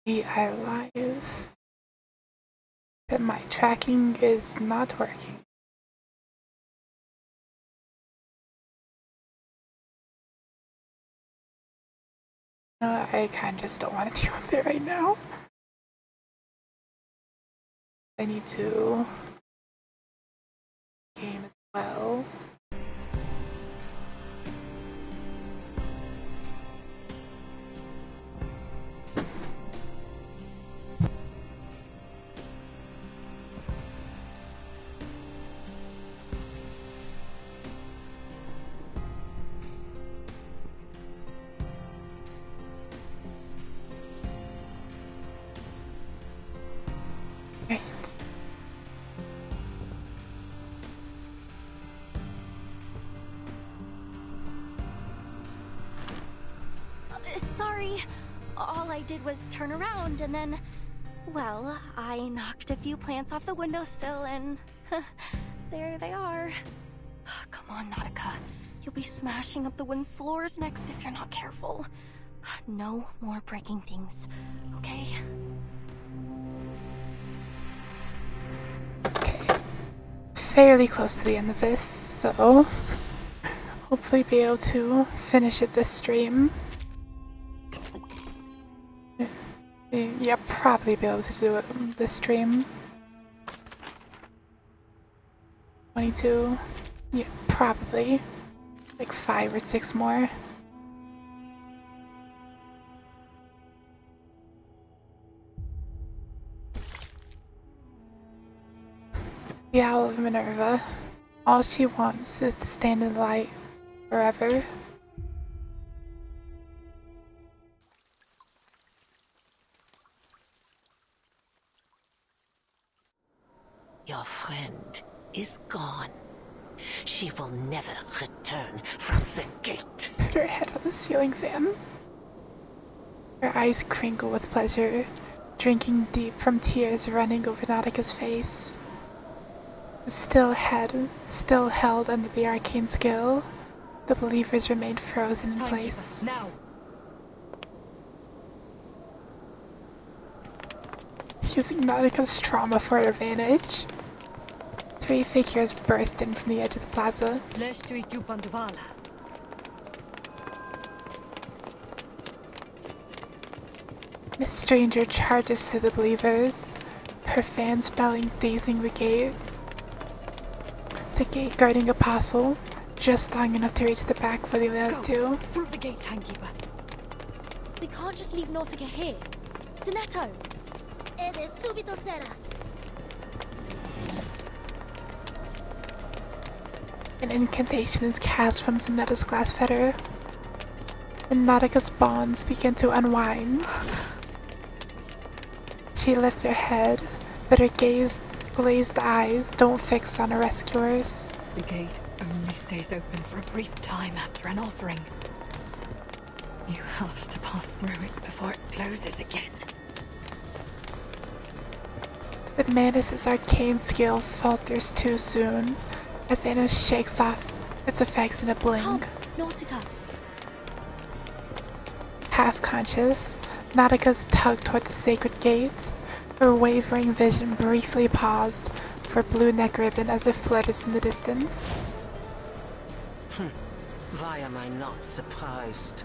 We are live. But my tracking is not working. I kind of just don't want to deal with it right now. I need to game as well. Right. Sorry. All I did was turn around and then... Well, I knocked a few plants off the windowsill and... there they are. Come on, Nautica. You'll be smashing up the wooden floors next if you're not careful. No more breaking things, okay? Okay. Fairly close to the end of this, so hopefully be able to finish it this stream. Yeah, probably be able to do it this stream. 22. Yeah, probably. Like 5 or 6 more. The Owl of Minerva. All she wants is to stand in the light forever. Your friend is gone. She will never return from the gate. Put her head on the ceiling fan. Her eyes crinkle with pleasure, drinking deep from tears running over Nautica's face. The still head, still held under the arcane skill, the believers remained frozen in place. Now. Using Nautica's trauma for her advantage, 3 figures burst in from the edge of the plaza. The stranger charges through the believers, her fan spelling dazing the gate. The gate guarding apostle, just long enough to reach the back for the other two. Through the gate, timekeeper. We can't just leave Nautica here. Sinetto! Eres subito sera. An incantation is cast from Zanetta's glass fetter, and Nautica's bonds begin to unwind. She lifts her head, but her glazed eyes don't fix on her rescuers. The gate only stays open for a brief time after an offering. You have to pass through it before it closes again. But Mantis' arcane skill falters too soon, as Thanos shakes off its effects in a blink. Come, Nautica. Half-conscious, Nautica's tug toward the sacred gate. Her wavering vision briefly paused for blue neck ribbon as it flutters in the distance. Why am I not surprised?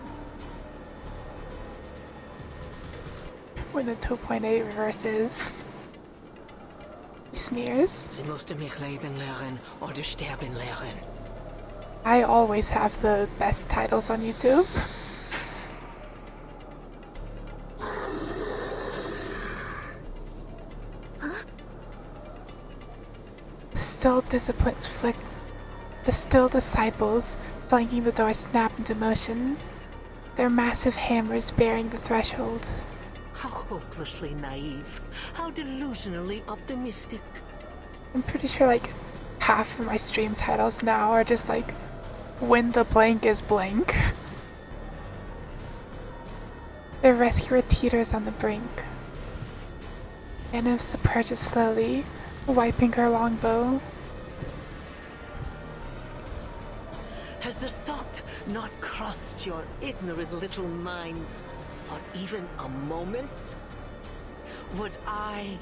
When the 2.8 reverses, he sneers. Sie musste mich leben lernen oder sterben lernen. I always have the best titles on YouTube. The still disciples flanking the door snap into motion, their massive hammers bearing the threshold. How hopelessly naive. How delusionally optimistic. I'm pretty sure like half of my stream titles now are just like, when the blank is blank. Their rescuer teeters on the brink. Anna approaches slowly, wiping her longbow. Has the thought not crossed your ignorant little minds for even a moment? Would I,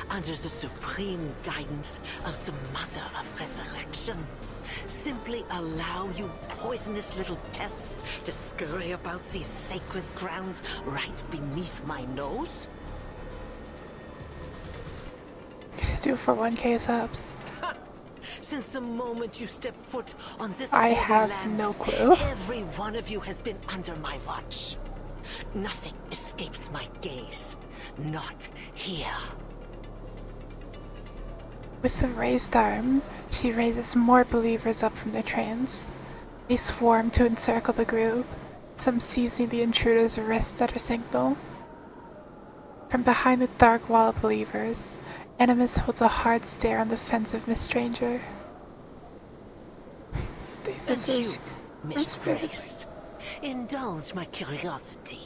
under the supreme guidance of the Mother of Resurrection, simply allow you poisonous little pests to scurry about these sacred grounds right beneath my nose? Gonna do for 1K subs. Since the moment you step foot on this I holy have land, no clue. every one of you has been under my watch. Nothing escapes my gaze. Not here. With the raised arm, she raises more believers up from their trance. They swarm to encircle the group, some seizing the intruder's wrists at her signal. From behind the dark wall of believers, Animus holds a hard stare on the offensive Miss Stranger. Stasis And you, is Miss very- Grace, indulge my curiosity.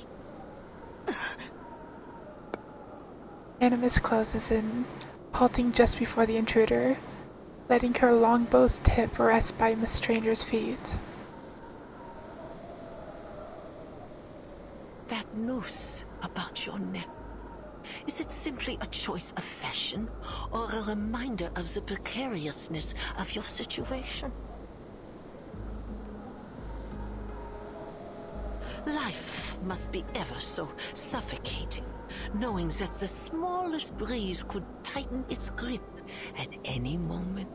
Animus closes in, halting just before the intruder, letting her longbow's tip rest by Miss Stranger's feet. That noose about your neck, is it simply a choice of fashion or a reminder of the precariousness of your situation? Life must be ever so suffocating, knowing that the smallest breeze could tighten its grip at any moment.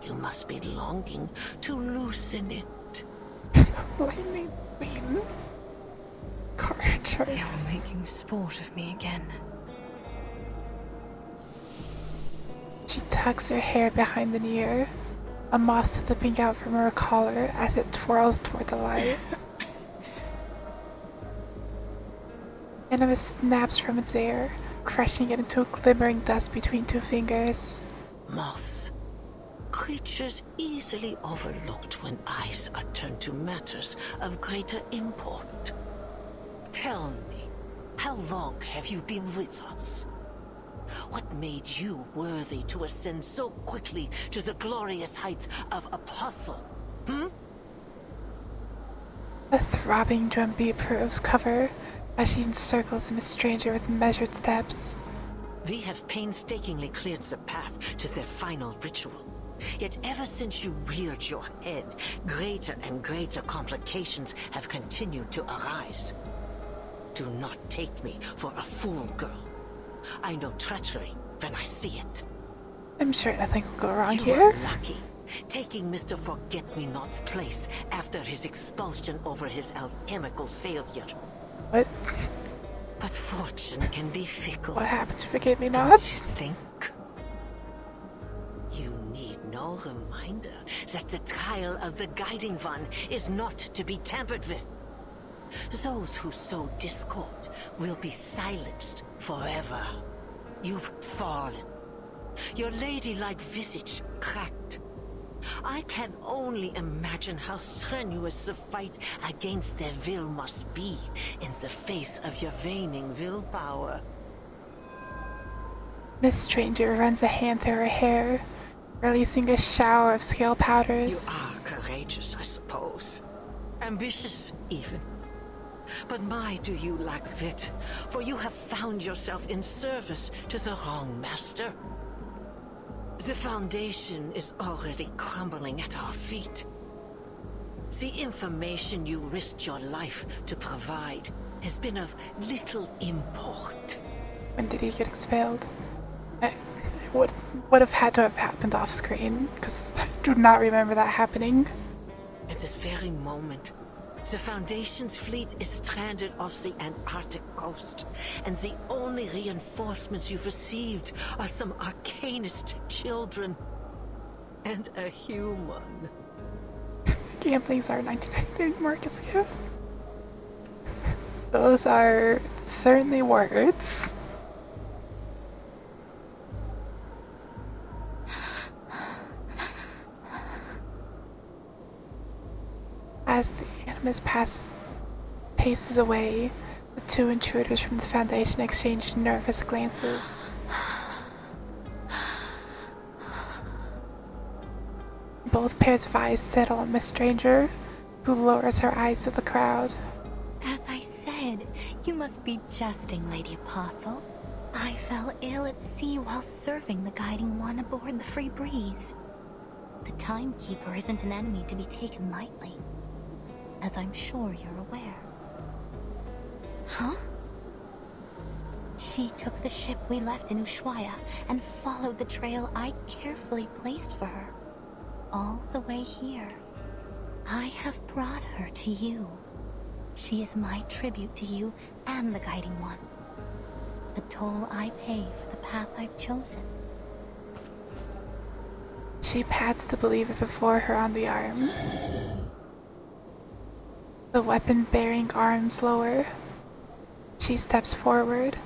You must be longing to loosen it. Lightning Queen. Car charts. You're making sport of me again. She tucks her hair behind an ear, a moth slipping out from her collar as it twirls toward the light. Animus snaps from its air, crushing it into a glimmering dust between two fingers. Moths. Creatures easily overlooked when eyes are turned to matters of greater import. Tell me, how long have you been with us? What made you worthy to ascend so quickly to the glorious heights of Apostle? A throbbing drumbeat proves cover as she encircles Miss Stranger with measured steps. We have painstakingly cleared the path to their final ritual. Yet ever since you reared your head, greater and greater complications have continued to arise. Do not take me for a fool, girl. I know treachery when I see it. I'm sure nothing will go wrong You here. were lucky, taking Mr. Forget-Me-Not's place after his expulsion over his alchemical failure. What? But fortune can be fickle. What happened to Forget Me Don't Not? you think? You need no reminder that the trial of the Guiding One is not to be tampered with. Those who sow discord will be silenced forever. You've fallen. Your ladylike visage cracked. I can only imagine how strenuous the fight against their will must be in the face of your waning willpower. Miss Stranger runs a hand through her hair, releasing a shower of scale You powders. are courageous, I suppose. Ambitious, even. But my, do you lack wit, for you have found yourself in service to the wrong master. The Foundation is already crumbling at our feet. The information you risked your life to provide has been of little import. When did he get expelled? It would have had to have happened off screen, because I do not remember that happening. At this very moment, the Foundation's fleet is stranded off the Antarctic coast, and the only reinforcements you've received are some arcanist children. And a human. Gambling's our 1999 Marcus gift. Those are certainly words. As the Animus paces away, the two intruders from the Foundation exchange nervous glances. Both pairs of eyes settle on Miss Stranger, who lowers her eyes to the crowd. As I said, you must be jesting, Lady Apostle. I fell ill at sea while serving the Guiding One aboard the Free Breeze. The Timekeeper isn't an enemy to be taken lightly, as I'm sure you're aware. Huh? She took the ship we left in Ushuaia and followed the trail I carefully placed for her, all the way here. I have brought her to you. She is my tribute to you and the Guiding One. The toll I pay for the path I've chosen. She pats the believer before her on the arm. The weapon-bearing arms lower. She steps forward,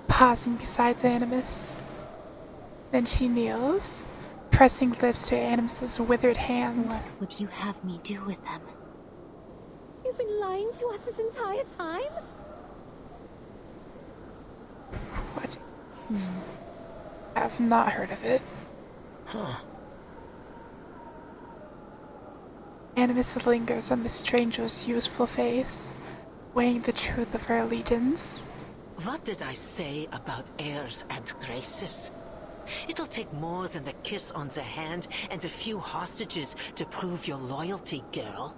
pausing beside the Animus. Then she kneels, pressing lips to Animus's withered hand. What would you have me do with them? You've been lying to us this entire time? What? I've not heard of it. Huh. Animus lingers on Miss Stranger's useful face, weighing the truth of her allegiance. What did I say about airs and graces? It'll take more than the kiss on the hand and a few hostages to prove your loyalty, girl.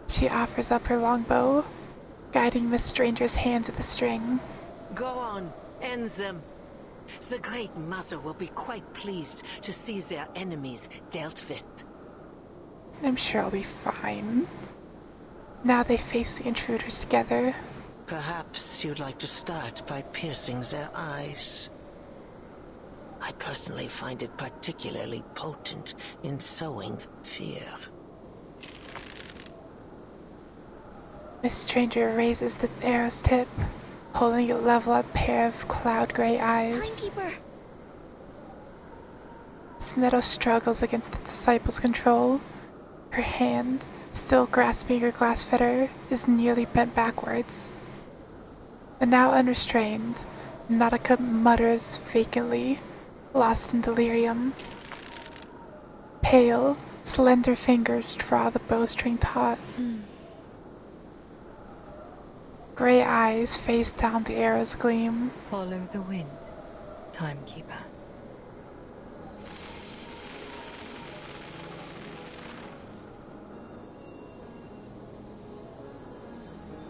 She offers up her longbow, guiding Miss Stranger's hand to the string. Go on, end them. The Great Mother will be quite pleased to see their enemies dealt with. I'm sure I'll be fine. Now they face the intruders together. Perhaps you'd like to start by piercing their eyes. I personally find it particularly potent in sowing fear. Miss Stranger raises the arrow's tip, holding it level at a pair of cloud-gray eyes. Timekeeper! Snetto struggles against the disciple's control. Her hand, still grasping her glass fetter, is nearly bent backwards. But now unrestrained, Nautica mutters vacantly, lost in delirium. Pale, slender fingers draw the bowstring taut. Gray eyes face down the arrow's gleam. Follow the wind, Timekeeper.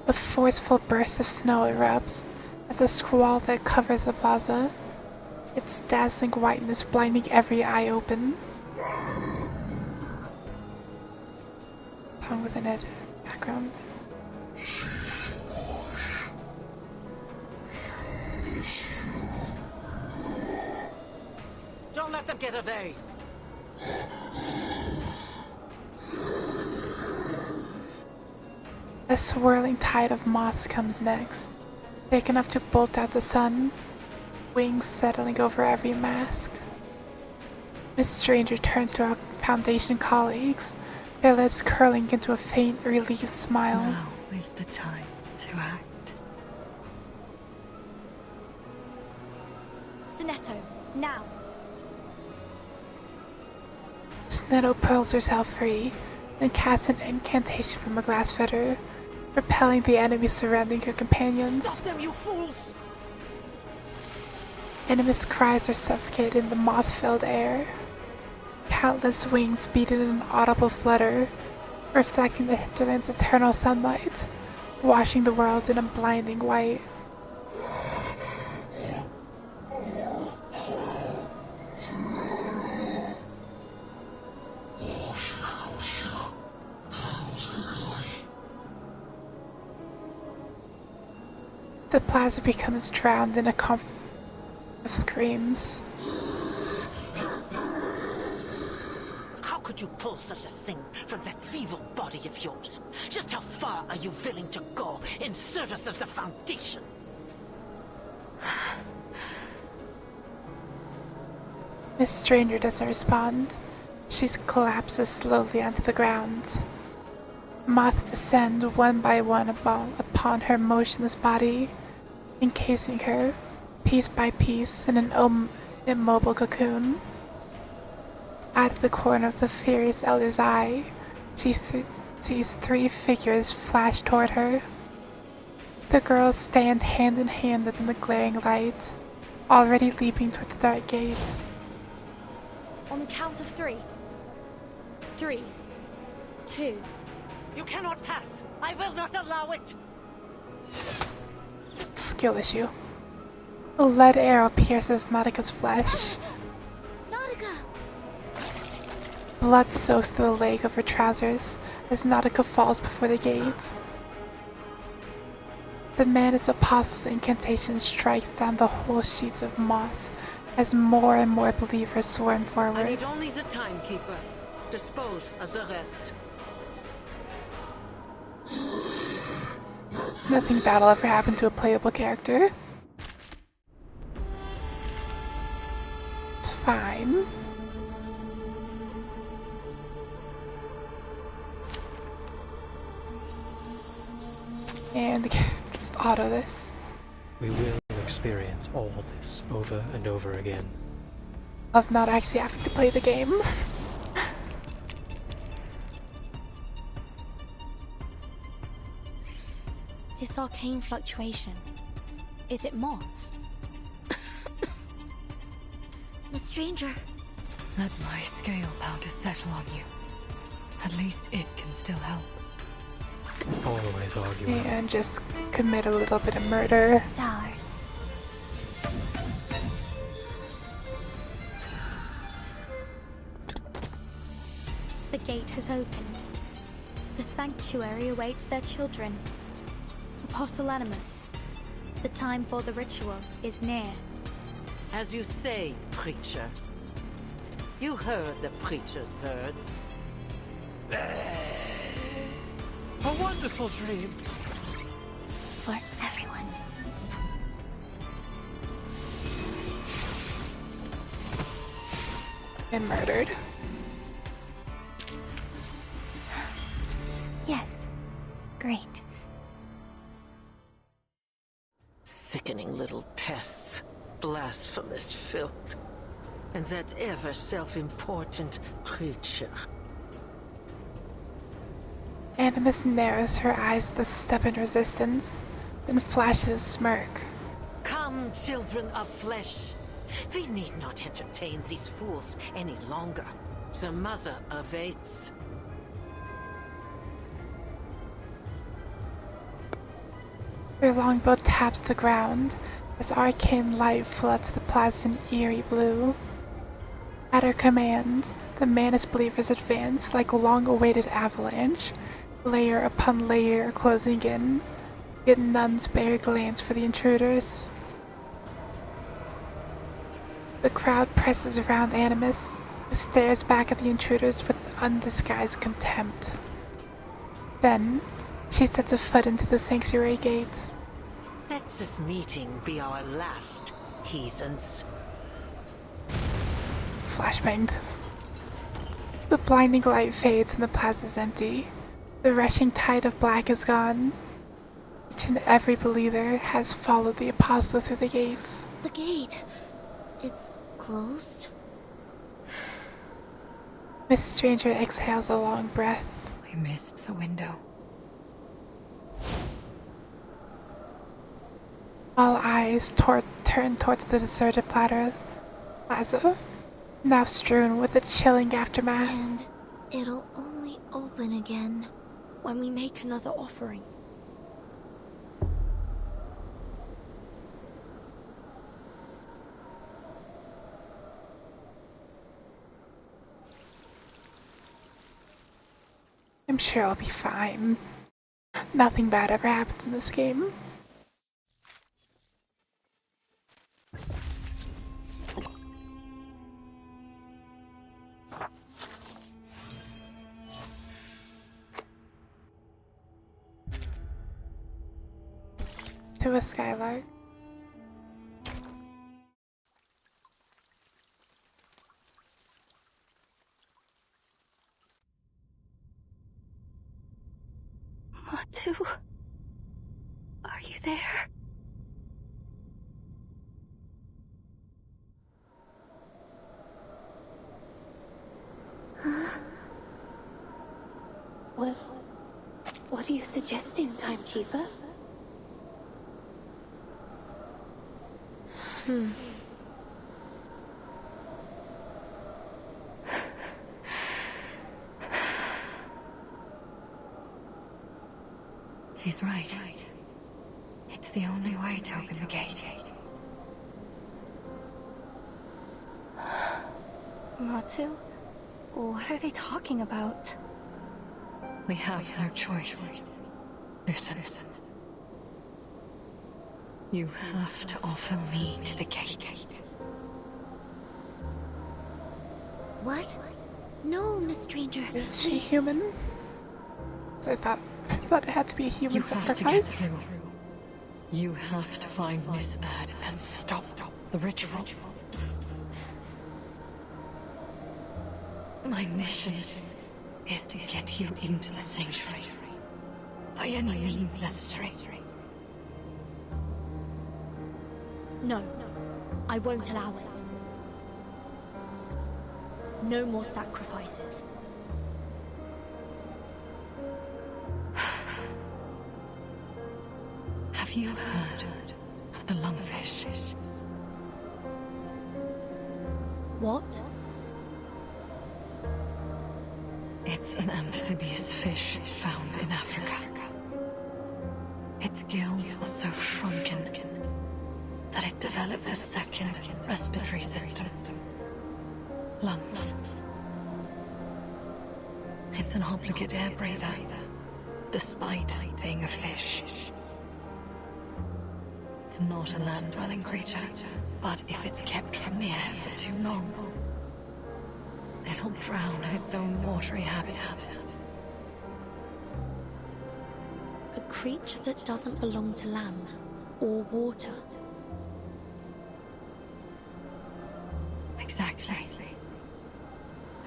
A forceful burst of snow erupts as a squall that covers the plaza, its dazzling whiteness blinding every eye open. Hung with an edit background. Don't let them get away! A swirling tide of moths comes next, big enough to bolt out the sun, wings settling over every mask. Miss Stranger turns to her Foundation colleagues, their lips curling into a faint, relieved smile. Now is the time to act. Sonetto, now! Snetto pulls herself free and casts an incantation from a glass fetter, repelling the enemies surrounding her companions. Stop them, you fools! Enemies' cries are suffocated in the moth-filled air. Countless wings beat in an audible flutter, reflecting the hinterland's eternal sunlight, washing the world in a blinding white. The plaza becomes drowned in a conflict of screams. How could you pull such a thing from that feeble body of yours? Just how far are you willing to go in service of the Foundation? Miss Stranger doesn't respond. She collapses slowly onto the ground. Moths descend one by one upon her motionless body, encasing her, piece by piece, in an immobile cocoon. Out of the corner of the furious elder's eye, she sees three figures flash toward her. The girls stand hand in hand in the glaring light, already leaping toward the dark gate. On the count of 3. 3, 2. You cannot pass! I will not allow it! Skill issue. A lead arrow pierces Nautika's flesh. Nautica! Blood soaks through the leg of her trousers as Nautica falls before the gate. The Manus Apostle's incantation strikes down the whole sheets of moss as more and more believers swarm I forward. need only the timekeeper. Dispose of the rest. Nothing bad will ever happen to a playable character. It's fine. And just auto this. We will experience all this over and over again. Of not actually having to play the game. This arcane fluctuation. Is it moss? The stranger. Let my scale powder settle on you. At least it can still help. Always arguing. And just commit a little bit of murder. Stars. The gate has opened. The sanctuary awaits their children. Apostle Animus, the time for the ritual is near. As you say, preacher. You heard the preacher's words. A wonderful dream. For everyone. And murdered. Yes. Great. Sickening little pests. Blasphemous filth. And that ever self-important preacher. Animus narrows her eyes at the stubborn resistance, then flashes a smirk. Come, children of flesh. We need not entertain these fools any longer. The mother awaits. Her longbow taps the ground as arcane light floods the plaza in eerie blue. At her command, the Manus believers advance like a long-awaited avalanche, layer upon layer closing in, yet none spare a glance for the intruders. The crowd presses around Animus, who stares back at the intruders with undisguised contempt. Then, she sets a foot into the sanctuary gate. Let this meeting be our last, heathens. Flashbanged. The blinding light fades and the plaza's empty. The rushing tide of black is gone. Each and every believer has followed the apostle through the gates. The gate. It's closed? Miss Stranger exhales a long breath. We missed the window. All eyes turn towards the deserted plaza, now strewn with a chilling aftermath. And it'll only open again when we make another offering. I'm sure I'll be fine. Nothing bad ever happens in this game. To a skylark. Matu, are you there? What are you suggesting, Timekeeper? She's right. It's the only way to open the gate. Matu? What are they talking about? We have no choice. Listen. You have to offer me to the gate. What? No, Miss Stranger. Is she human? So I thought it had to be a human You have to get sacrifice. through. You have to find Miss Erd and stop the ritual. My mission is to get you into the sanctuary. By any means necessary. No, I won't allow it. No more sacrifices. Have you heard of the lungfish? What? It's an amphibious fish found in Africa. Its gills are so shrunken that it developed a second respiratory system. Lungs. It's an obligate air breather, despite being a fish. It's not a land-dwelling creature, but if it's kept from the air for too long, it'll drown in its own watery habitat. A creature that doesn't belong to land or water. Exactly.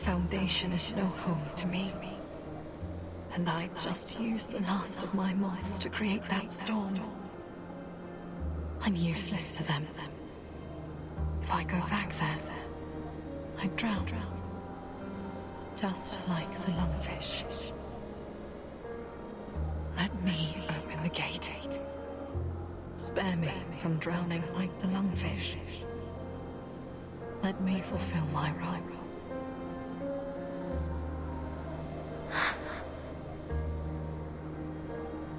Foundation is no home to me. And I just used the last of my moths to create that storm. I'm useless to them. If I go back there, I'd drown. Just like the lungfish. Let me open the gate. Spare me from drowning like the lungfish. Let me fulfill my role.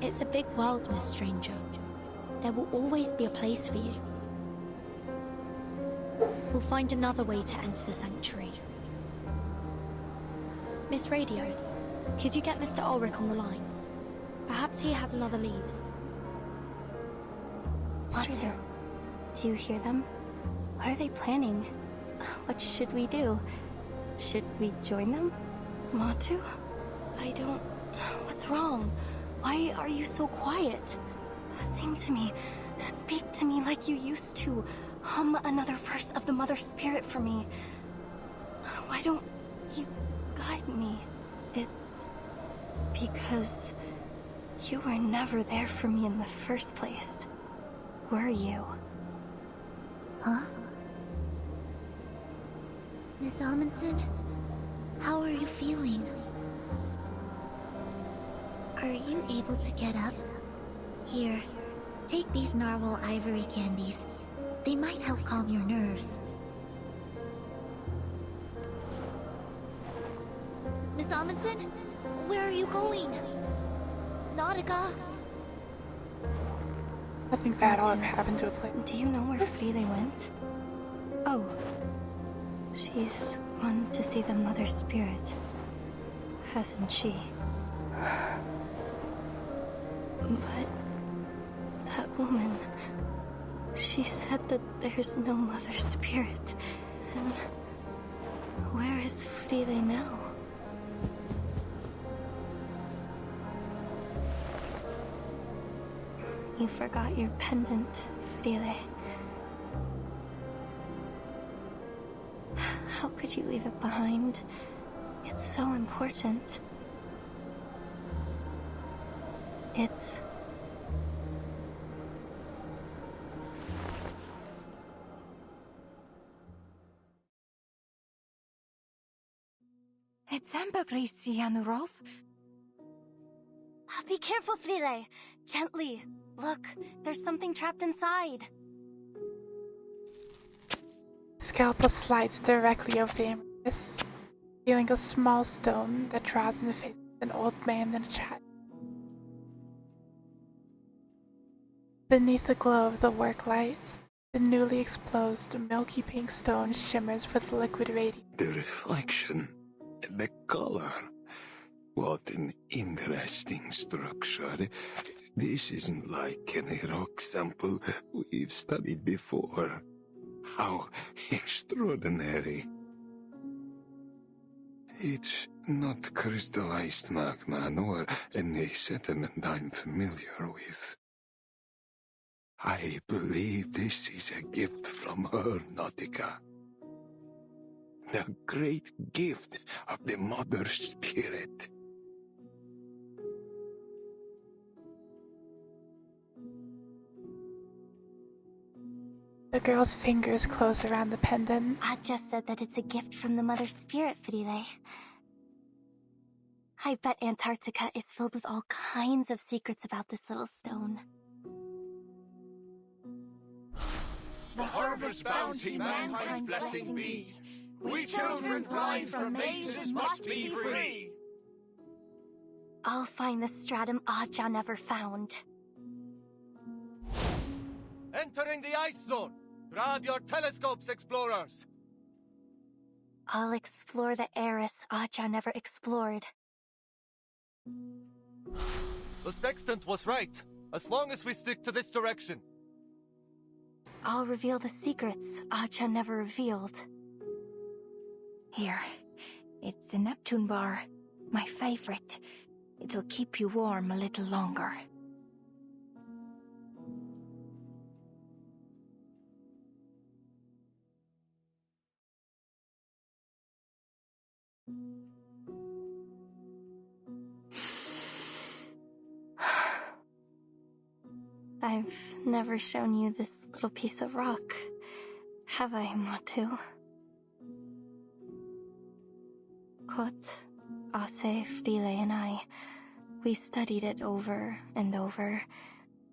It's a big world, Miss Stranger. There will always be a place for you. We'll find another way to enter the sanctuary. Miss Radio, could you get Mr. Ulrich on the line? Perhaps he has another lead. Matu, do you hear them? What are they planning? What should we do? Should we join them? Matu? I don't... What's wrong? Why are you so quiet? Sing to me. Speak to me like you used to. Hum another verse of the Mother Spirit for me. Why don't you guide me? It's because you were never there for me in the first place, were you? Huh? Miss Amundsen? How are you feeling? Are you able to get up? Here, take these narwhal ivory candies. They might help calm your nerves. Miss Amundsen? Where are you going? Nautica? Nothing bad will ever happen to a plane. Do you know where Friede went? Oh, she's gone to see the Mother Spirit, hasn't she? But that woman, she said that there's no Mother Spirit. And where is Friede now? You forgot your pendant, Friede. How could you leave it behind? It's so important. It's ambergris, Jan Rolf. Be careful, Frile. Gently. Look, there's something trapped inside. Scalpel slides directly over the amethyst, revealing a small stone that draws in the face of an old man and a child. Beneath the glow of the work light, the newly exposed milky pink stone shimmers with liquid radiance. The reflection, the color. What an interesting structure. This isn't like any rock sample we've studied before. How extraordinary. It's not crystallized magma nor any sediment I'm familiar with. I believe this is a gift from her, Nautica. The great gift of the Mother Spirit. The girl's fingers close around the pendant. I just said that it's a gift from the Mother Spirit, Frile. I bet Antarctica is filled with all kinds of secrets about this little stone. The harvest bounty mankind's blessing be. We children blind from mazes must be free. I'll find the stratum Aja never found. Entering the ice zone. Grab your telescopes, explorers. I'll explore the Eris Aja never explored. The sextant was right, as long as we stick to this direction. I'll reveal the secrets Aja never revealed. Here, it's a Neptune bar, my favorite. It'll keep you warm a little longer. I've never shown you this little piece of rock, have I, Matu? Kot, Ase, Frile, and I, we studied it over and over.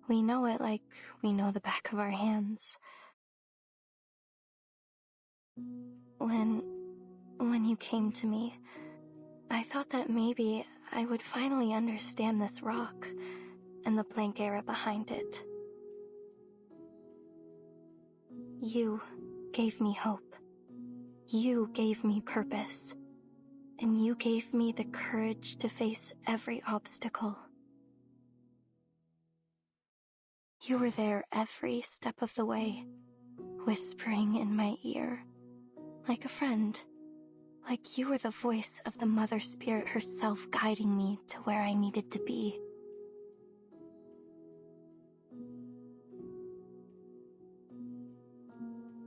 We know it like we know the back of our hands. When you came to me, I thought that maybe I would finally understand this rock and the blank era behind it. You gave me hope. You gave me purpose. And you gave me the courage to face every obstacle. You were there every step of the way, whispering in my ear, like a friend. Like you were the voice of the Mother Spirit herself guiding me to where I needed to be.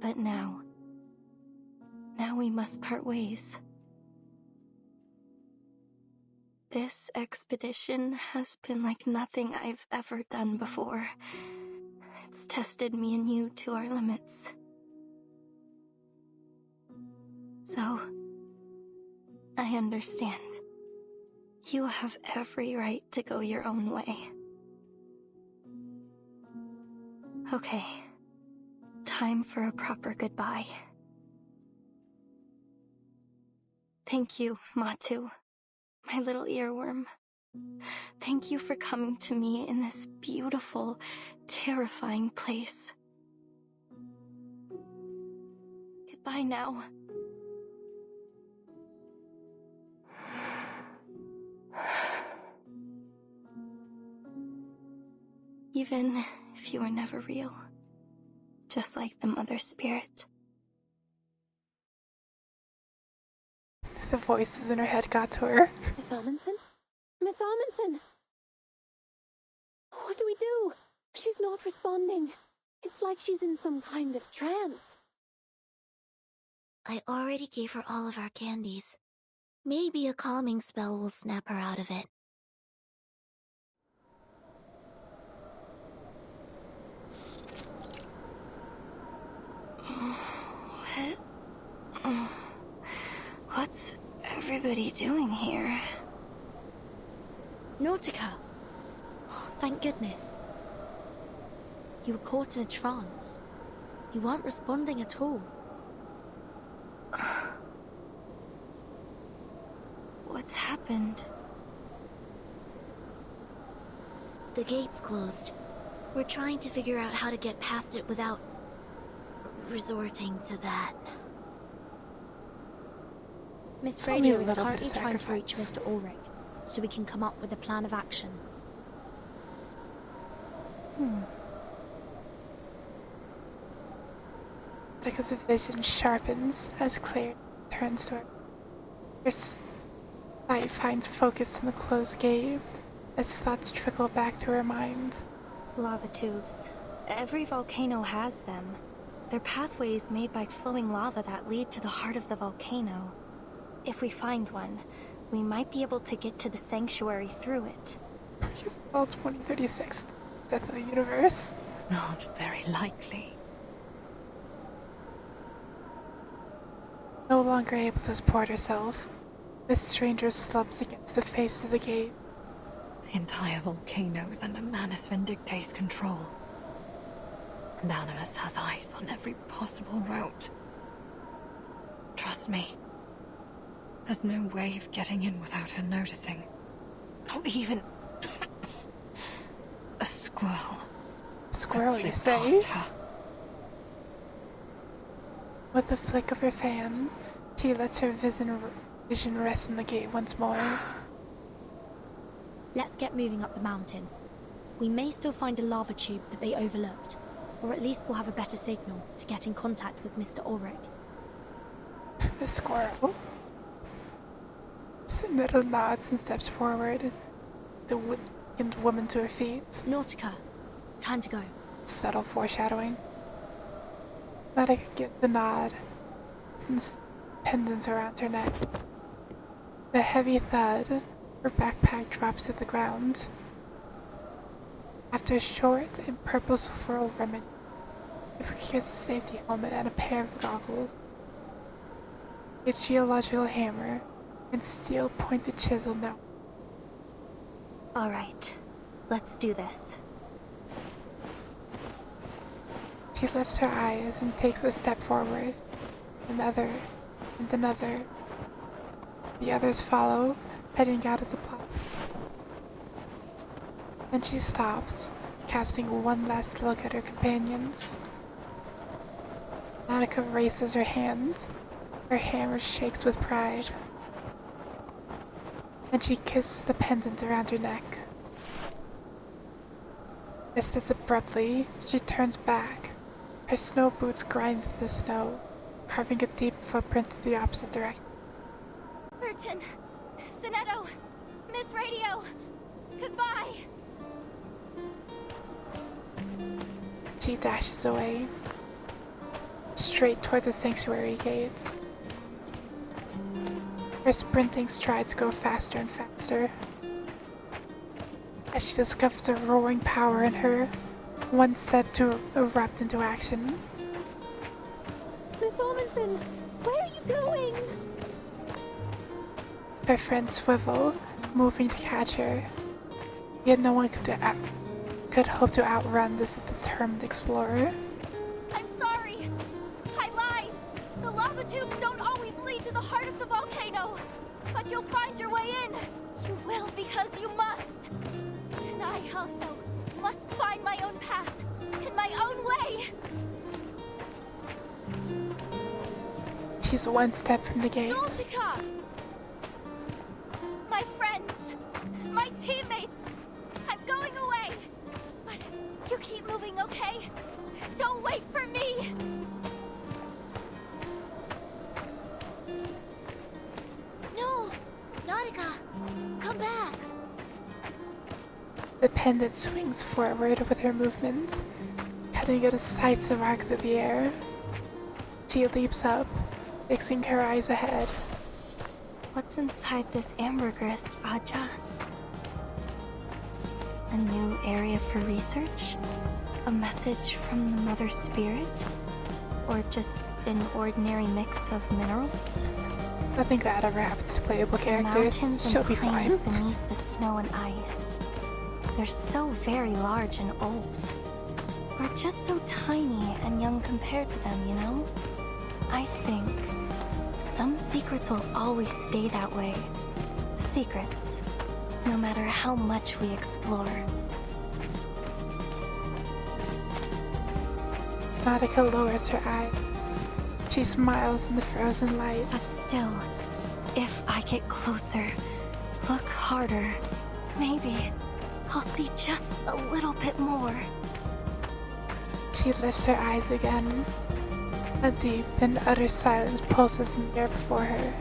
But now we must part ways. This expedition has been like nothing I've ever done before. It's tested me and you to our limits. So, I understand. You have every right to go your own way. Okay. Time for a proper goodbye. Thank you, Matu, my little earworm. Thank you for coming to me in this beautiful, terrifying place. Goodbye now. Even if you were never real. Just like the Mother Spirit. The voices in her head got to her. Miss Amundsen? Miss Amundsen! What do we do? She's not responding. It's like she's in some kind of trance. I already gave her all of our candies. Maybe a calming spell will snap her out of it. What's everybody doing here? Nautica, Thank goodness. You were caught in a trance. You weren't responding at all. What's happened? The gate's closed. We're trying to figure out how to get past it without resorting to that. Miss It's only a Radio is little bit currently of trying to reach sacrifice. Mr. Ulrich, so we can come up with a plan of action. Because the vision sharpens as Claire turns to her. Her sight finds focus in the closed gate as thoughts trickle back to her mind. Lava tubes. Every volcano has them. They're pathways made by flowing lava that lead to the heart of the volcano. If we find one, we might be able to get to the sanctuary through it. Just all 2036 death of the universe. Not very likely. No longer able to support herself, Miss Stranger slumps against the face of the gate. The entire volcano is under Manus Vindictae's control. And Animus has eyes on every possible route. Trust me. There's no way of getting in without her noticing. Not even a squirrel. Squirrel, could you slip say? past her. With a flick of her fan, she lets her vision rest in the gate once more. Let's get moving up the mountain. We may still find a lava tube that they overlooked, or at least we'll have a better signal to get in contact with Mr. Ulrich. The squirrel. Sonetto nods and steps forward, the weakened woman to her feet. Nautica, time to go. Subtle foreshadowing. Nautica gets the nod, since pendants around her neck. The heavy thud, her backpack drops to the ground. After a short and purple swirl remedy, it procures a safety helmet and a pair of goggles. A geological hammer and steel-pointed chisel now. Alright, let's do this. She lifts her eyes and takes a step forward. Another and another. The others follow, heading out of the plot. Then she stops, casting one last look at her companions. Nautica raises her hand. Her hammer shakes with pride. Then she kisses the pendant around her neck. Just as abruptly, she turns back. Her snow boots grind the snow, carving a deep footprint in the opposite direction. Burton! Sonetto! Miss Radio! Goodbye! She dashes away, straight toward the sanctuary gates. Her sprinting strides go faster and faster. As she discovers a roaring power in her, one set to erupt into action. Miss Ormanson, where are you going? Her friends swivel, moving to catch her. Yet no one could hope to outrun this determined explorer. I'm sorry! I lied! The lava tubes don't always lead to the heart of the volcano! But you'll find your way in! You will because you must! And I also must find my own path, in my own way! She's one step from the gate. Nautica! My friends! My teammates! I'm going away! But you keep moving, okay? Don't wait for me! No! Nautica! Come back! The pendant swings forward with her movement, cutting a decisive arc through the air. She leaps up, fixing her eyes ahead. What's inside this ambergris, Aja? A new area for research? A message from the Mother Spirit? Or just an ordinary mix of minerals? Nothing that ever happens to playable characters. Mountains She'll and be fine. plains beneath the snow and ice. They're so very large and old. We're just so tiny and young compared to them, you know? I think some secrets will always stay that way. Secrets, no matter how much we explore. Nautica lowers her eyes. She smiles in the frozen light. But still, if I get closer, look harder, maybe I'll see just a little bit more. She lifts her eyes again. A deep and utter silence pulses in the air before her.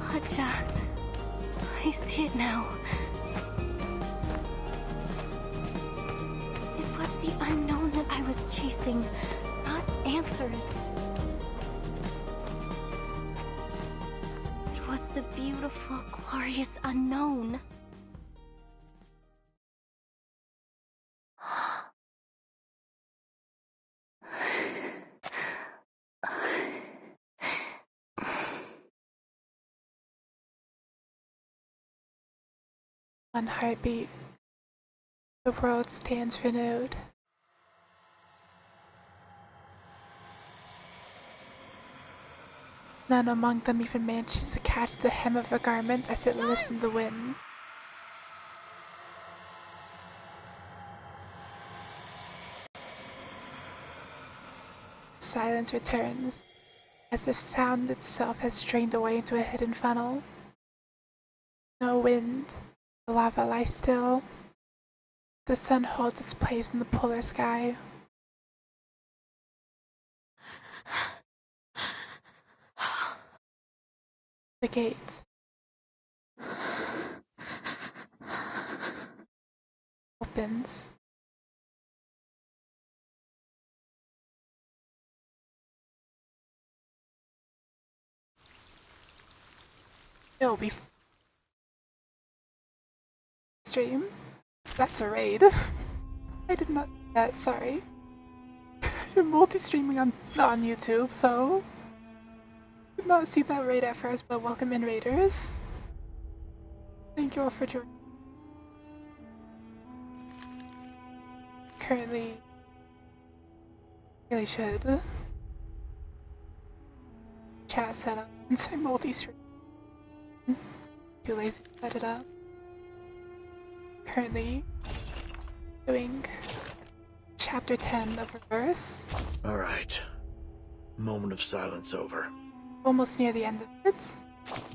Haja, I see it now. It was the unknown that I was chasing, not answers. It was the beautiful, glorious unknown. One heartbeat. The world stands renewed. None among them even manages to catch the hem of her garment as it lifts in the wind. Silence returns, as if sound itself has drained away into a hidden funnel. No wind. The lava lies still. The sun holds its place in the polar sky. The gate opens. It'll be stream. That's a raid. I did not do that, sorry. You're multi-streaming on YouTube, so did not see that raid at first, but welcome in, raiders. Thank you all for joining. Currently, really should chat setup and say multi-stream. Too lazy to set it up. Currently doing chapter 10 of Reverse. Alright. Moment of silence over. Almost near the end of it.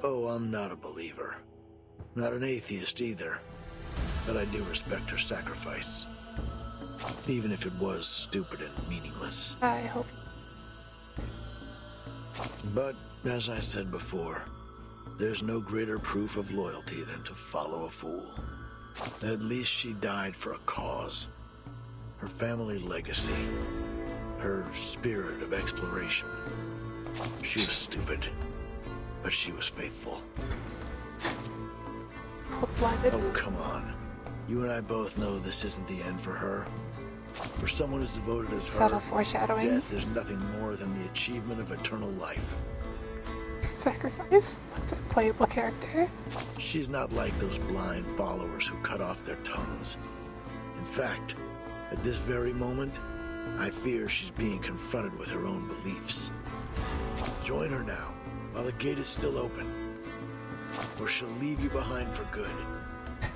Oh, I'm not a believer. Not an atheist either. But I do respect her sacrifice. Even if it was stupid and meaningless. I hope. But, as I said before, there's no greater proof of loyalty than to follow a fool. At least she died for a cause. Her family legacy. Her spirit of exploration. She was stupid, but she was faithful. Oh, come on. You and I both know this isn't the end for her. For someone as devoted as Subtle her, foreshadowing. death is nothing more than the achievement of eternal life. Sacrifice looks like a playable character. She's not like those blind followers who cut off their tongues. In fact, at this very moment, I fear she's being confronted with her own beliefs. Join her now, while the gate is still open. Or she'll leave you behind for good.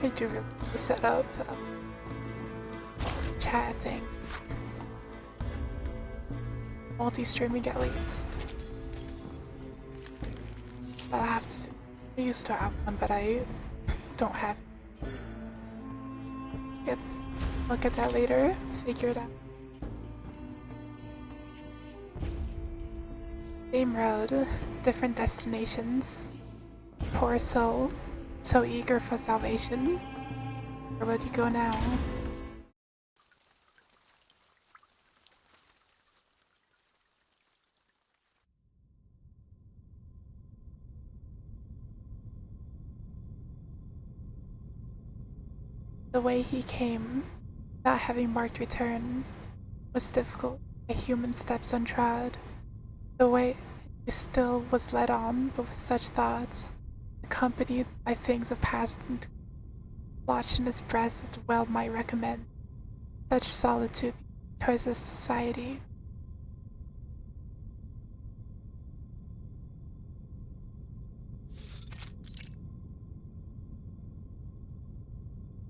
I do really set up chat thing. Multi-streaming at least. I'll have to. I used to have one, but I don't have it. Yep. Look at that later. Figure it out. Same road, different destinations. Poor soul, so eager for salvation. Where would you go now? The way he came, not having marked return, was difficult. A human steps untrod. The way He still was led on, but with such thoughts, accompanied by things of past and lodged in his breast as well might recommend, such solitude towards his society.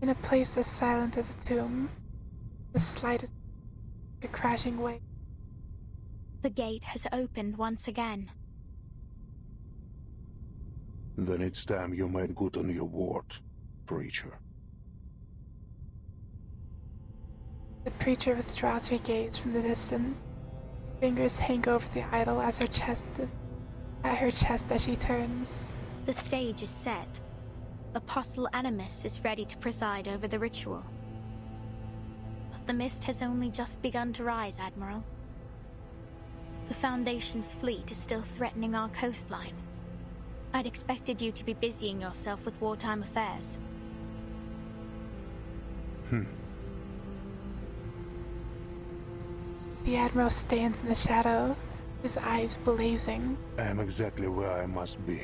In a place as silent as a tomb, the slightest a crashing wave. The gate has opened once again. Then it's time you made good on your word, preacher. The preacher withdraws her gaze from the distance. Fingers hang over the idol at her chest as she turns. The stage is set. Apostle Animus is ready to preside over the ritual. But the mist has only just begun to rise, Admiral. The Foundation's fleet is still threatening our coastline. I'd expected you to be busying yourself with wartime affairs. The Admiral stands in the shadow, his eyes blazing. I am exactly where I must be.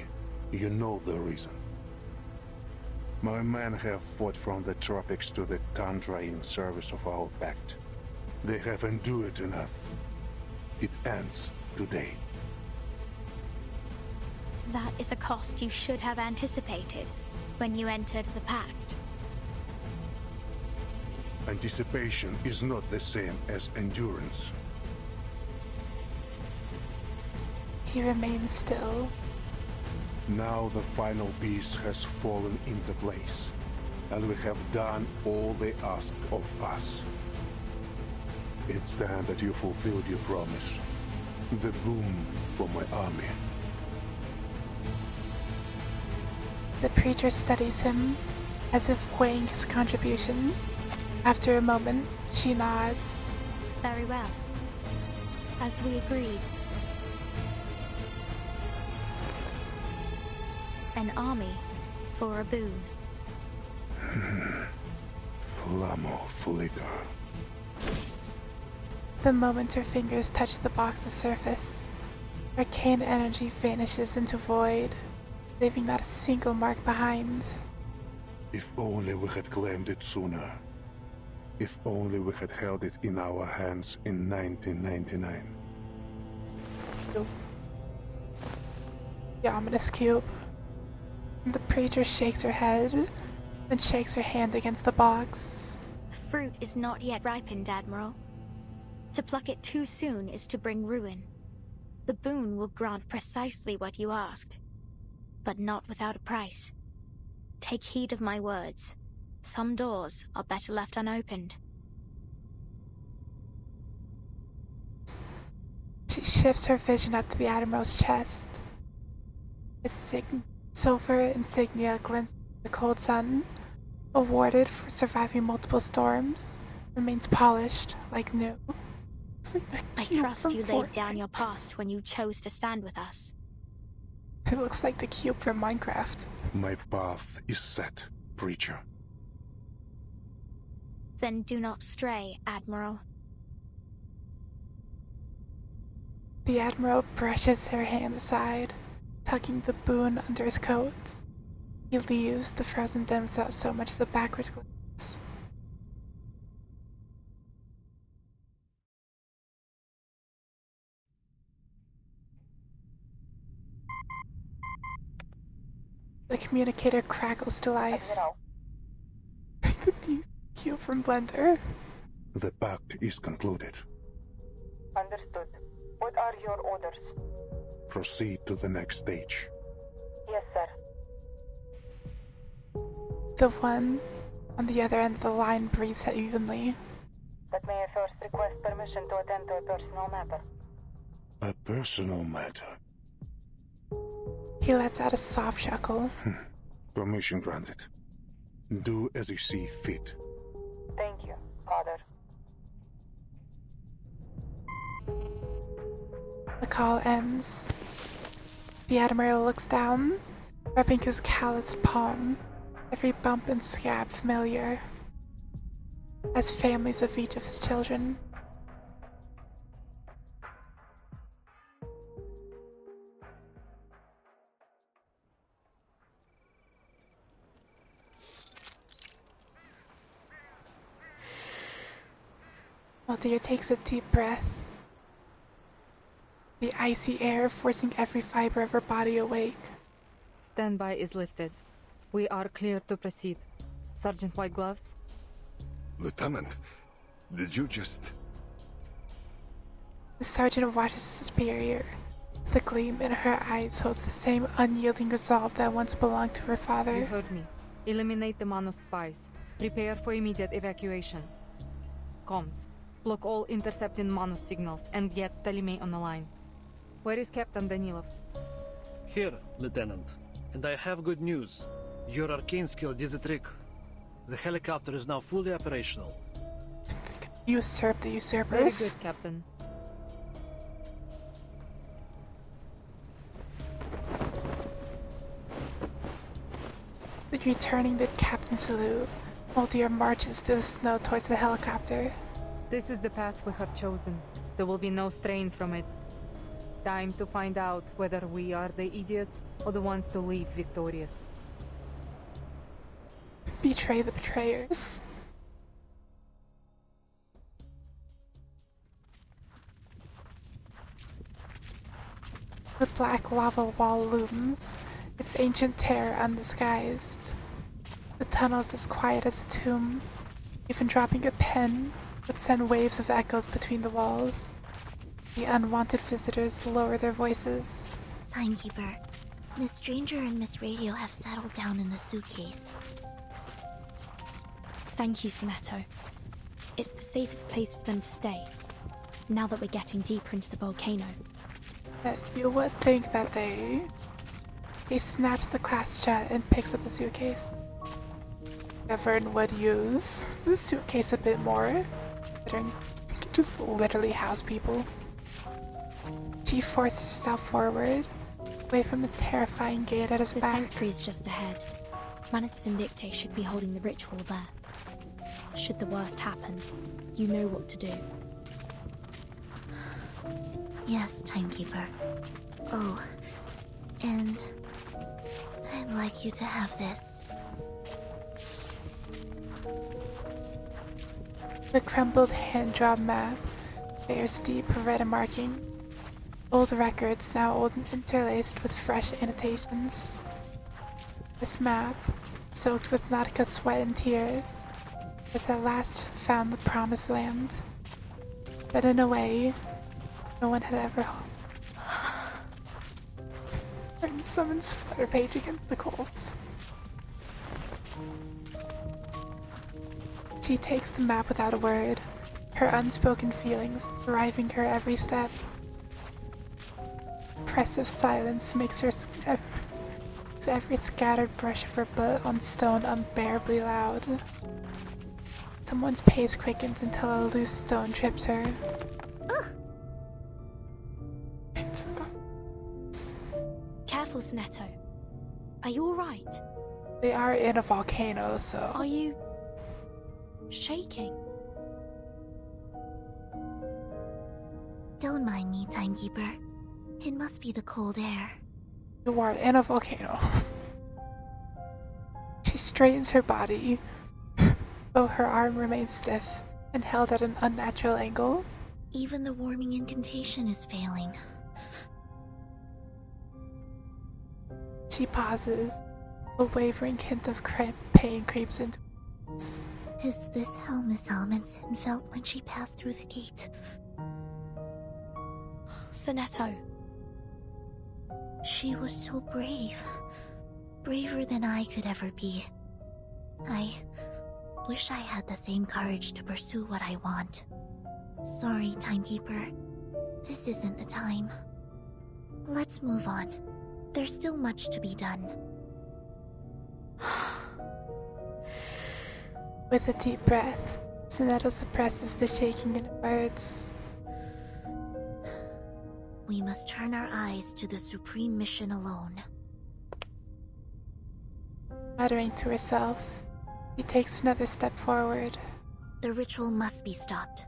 You know the reason. My men have fought from the tropics to the tundra in service of our pact. They have endured enough. It ends today. That is a cost you should have anticipated when you entered the pact. Anticipation is not the same as endurance. He remains still. Now the final piece has fallen into place, and we have done all they asked of us. It's time that you fulfilled your promise. The boon for my army. The preacher studies him, as if weighing his contribution. After a moment, she nods. Very well. As we agreed. An army for a boon. Flamo Fuliger. The moment her fingers touch the box's surface, arcane energy vanishes into void, leaving not a single mark behind. If only we had claimed it sooner. If only we had held it in our hands in 1999. Cube. The ominous cube. The preacher shakes her head, then shakes her hand against the box. The fruit is not yet ripened, Admiral. To pluck it too soon is to bring ruin. The boon will grant precisely what you asked, but not without a price. Take heed of my words. Some doors are better left unopened. She shifts her vision up to the Admiral's chest. His silver insignia glints in the cold sun, awarded for surviving multiple storms, remains polished like new. Like I trust you laid down your past when you chose to stand with us. It looks like the cube from Minecraft. My path is set, preacher. Then do not stray, Admiral. The Admiral brushes her hand aside, tucking the boon under his coat. He leaves the frozen den without so much as a backward glance. The communicator crackles to life. The deep cube from Blender. The pact is concluded. Understood. What are your orders? Proceed to the next stage. Yes, sir. The one on the other end of the line breathes evenly. But may I first request permission to attend to a personal matter? A personal matter. He lets out a soft chuckle. Permission granted. Do as you see fit. Thank you, Father. The call ends. The Admiral looks down, rubbing his calloused palm, every bump and scab familiar, as families of each of his children. Aldir takes a deep breath, the icy air forcing every fiber of her body awake. Standby is lifted. We are clear to proceed. Sergeant White Gloves? Lieutenant, did you just... The sergeant watches his superior. The gleam in her eyes holds the same unyielding resolve that once belonged to her father. You heard me. Eliminate the Manus spies. Prepare for immediate evacuation. Comms. Block all intercepting Manus signals and get Telemay on the line. Where is Captain Danilov? Here, Lieutenant. And I have good news. Your arcane skill did the trick. The helicopter is now fully operational. Usurp the usurpers. Very good, Captain. Returning the captain's salute, Aldir marches through the snow towards the helicopter. This is the path we have chosen. There will be no strain from it. Time to find out whether we are the idiots or the ones to leave victorious. Betray the betrayers. The black lava wall looms, its ancient terror undisguised. The tunnel is as quiet as a tomb. Even dropping a pen would send waves of echoes between the walls. The unwanted visitors lower their voices. Timekeeper, Miss Stranger and Miss Radio have settled down in the suitcase. Thank you, Sonetto. It's the safest place for them to stay, now that we're getting deeper into the volcano. You would think that He snaps the clasp shut and picks up the suitcase. Severn would use the suitcase a bit more. Considering it could just literally house people. She forces herself forward, away from the terrifying gate at his The back. sanctuary is just ahead. Manus Vindicte should be holding the ritual there. Should the worst happen, you know what to do. Yes, Timekeeper. Oh, and I'd like you to have this. The crumpled hand-drawn map bears deep red marking. Old records now old and interlaced with fresh annotations. This map, soaked with Nautica's sweat and tears, has at last found the promised land. But in a way, no one had ever hoped. And summons flutter page against the colds. She takes the map without a word, her unspoken feelings driving her every step. Oppressive silence makes every scattered brush of her butt on stone unbearably loud. Someone's pace quickens until a loose stone trips her. Careful, Sonetto. Are you alright? They are in a volcano, so... Are you... shaking? Don't mind me, Timekeeper. It must be the cold air. You are in a volcano. She straightens her body, though her arm remains stiff and held at an unnatural angle. Even the warming incantation is failing. She pauses. A wavering hint of pain creeps into her face. Is this how Miss Helmanson felt when she passed through the gate? Sonetto. She was so brave. Braver than I could ever be. I wish I had the same courage to pursue what I want. Sorry, Timekeeper. This isn't the time. Let's move on. There's still much to be done. With a deep breath, Sonetto suppresses the shaking in her words. We must turn our eyes to the supreme mission alone. Muttering to herself, she takes another step forward. The ritual must be stopped.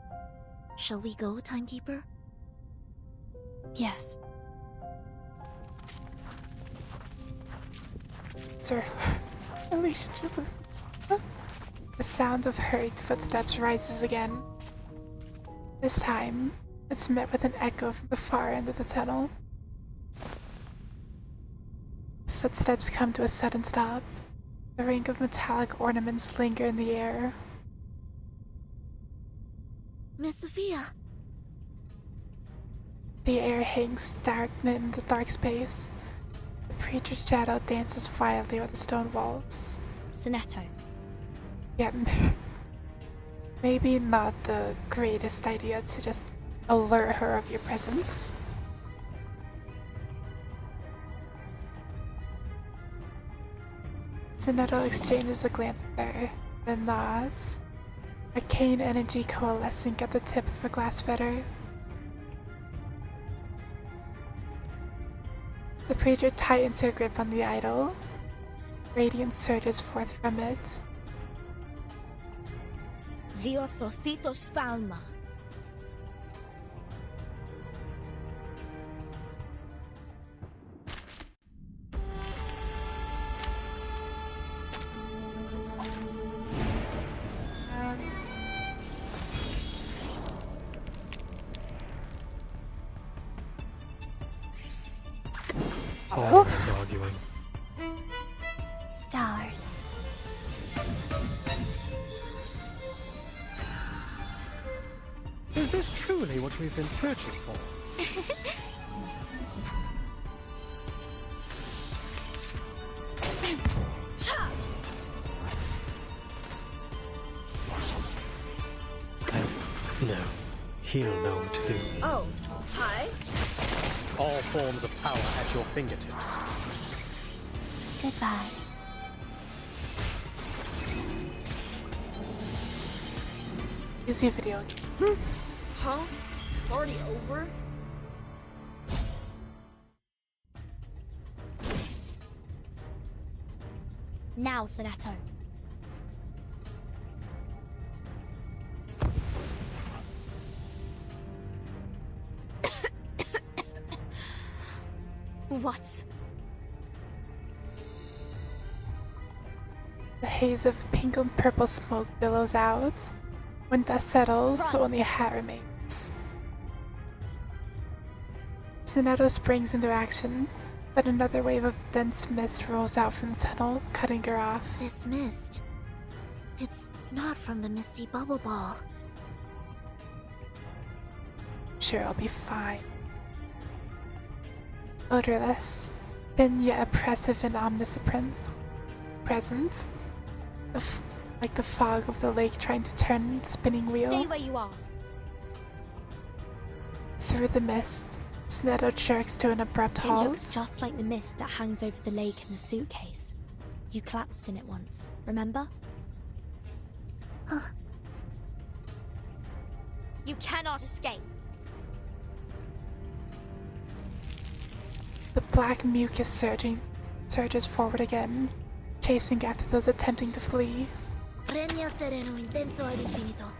Shall we go, Timekeeper? Yes. It's her relationship with... The sound of hurried footsteps rises again. This time, it's met with an echo from the far end of the tunnel. Footsteps come to a sudden stop. A ring of metallic ornaments linger in the air. Miss Sophia! The air hangs stagnant in the dark space. The preacher's shadow dances violently over the stone walls. Sonetto. Yeah, maybe not the greatest idea to just alert her of your presence. Sonetto exchanges a glance with her, then nods. Arcane energy coalescing at the tip of her glass fetter. The preacher tightens her grip on the idol. Radiance surges forth from it. Viorthothitos Falma. All is arguing. Stars. Is this truly what we've been searching for? No, he'll know what to do. Oh, hi. All forms of power at your fingertips. Goodbye. Easy video. Huh? It's already over? Now, Sonetto. What? The haze of pink and purple smoke billows out. When dust settles, only a hat remains. Sonetto springs into action, but another wave of dense mist rolls out from the tunnel, cutting her off. This mist. It's not from the misty bubble ball. Sure, I'll be fine. Odorless, thin yet oppressive and omnipresent. Present. Like the fog of the lake trying to turn the spinning wheel. Stay where you are. Through the mist, Sonetto jerks to an abrupt It halt. looks just like the mist that hangs over the lake in the suitcase. You collapsed in it once, remember? You cannot escape. The black mucus surges forward again, chasing after those attempting to flee. Regna sereno intenso ad infinito.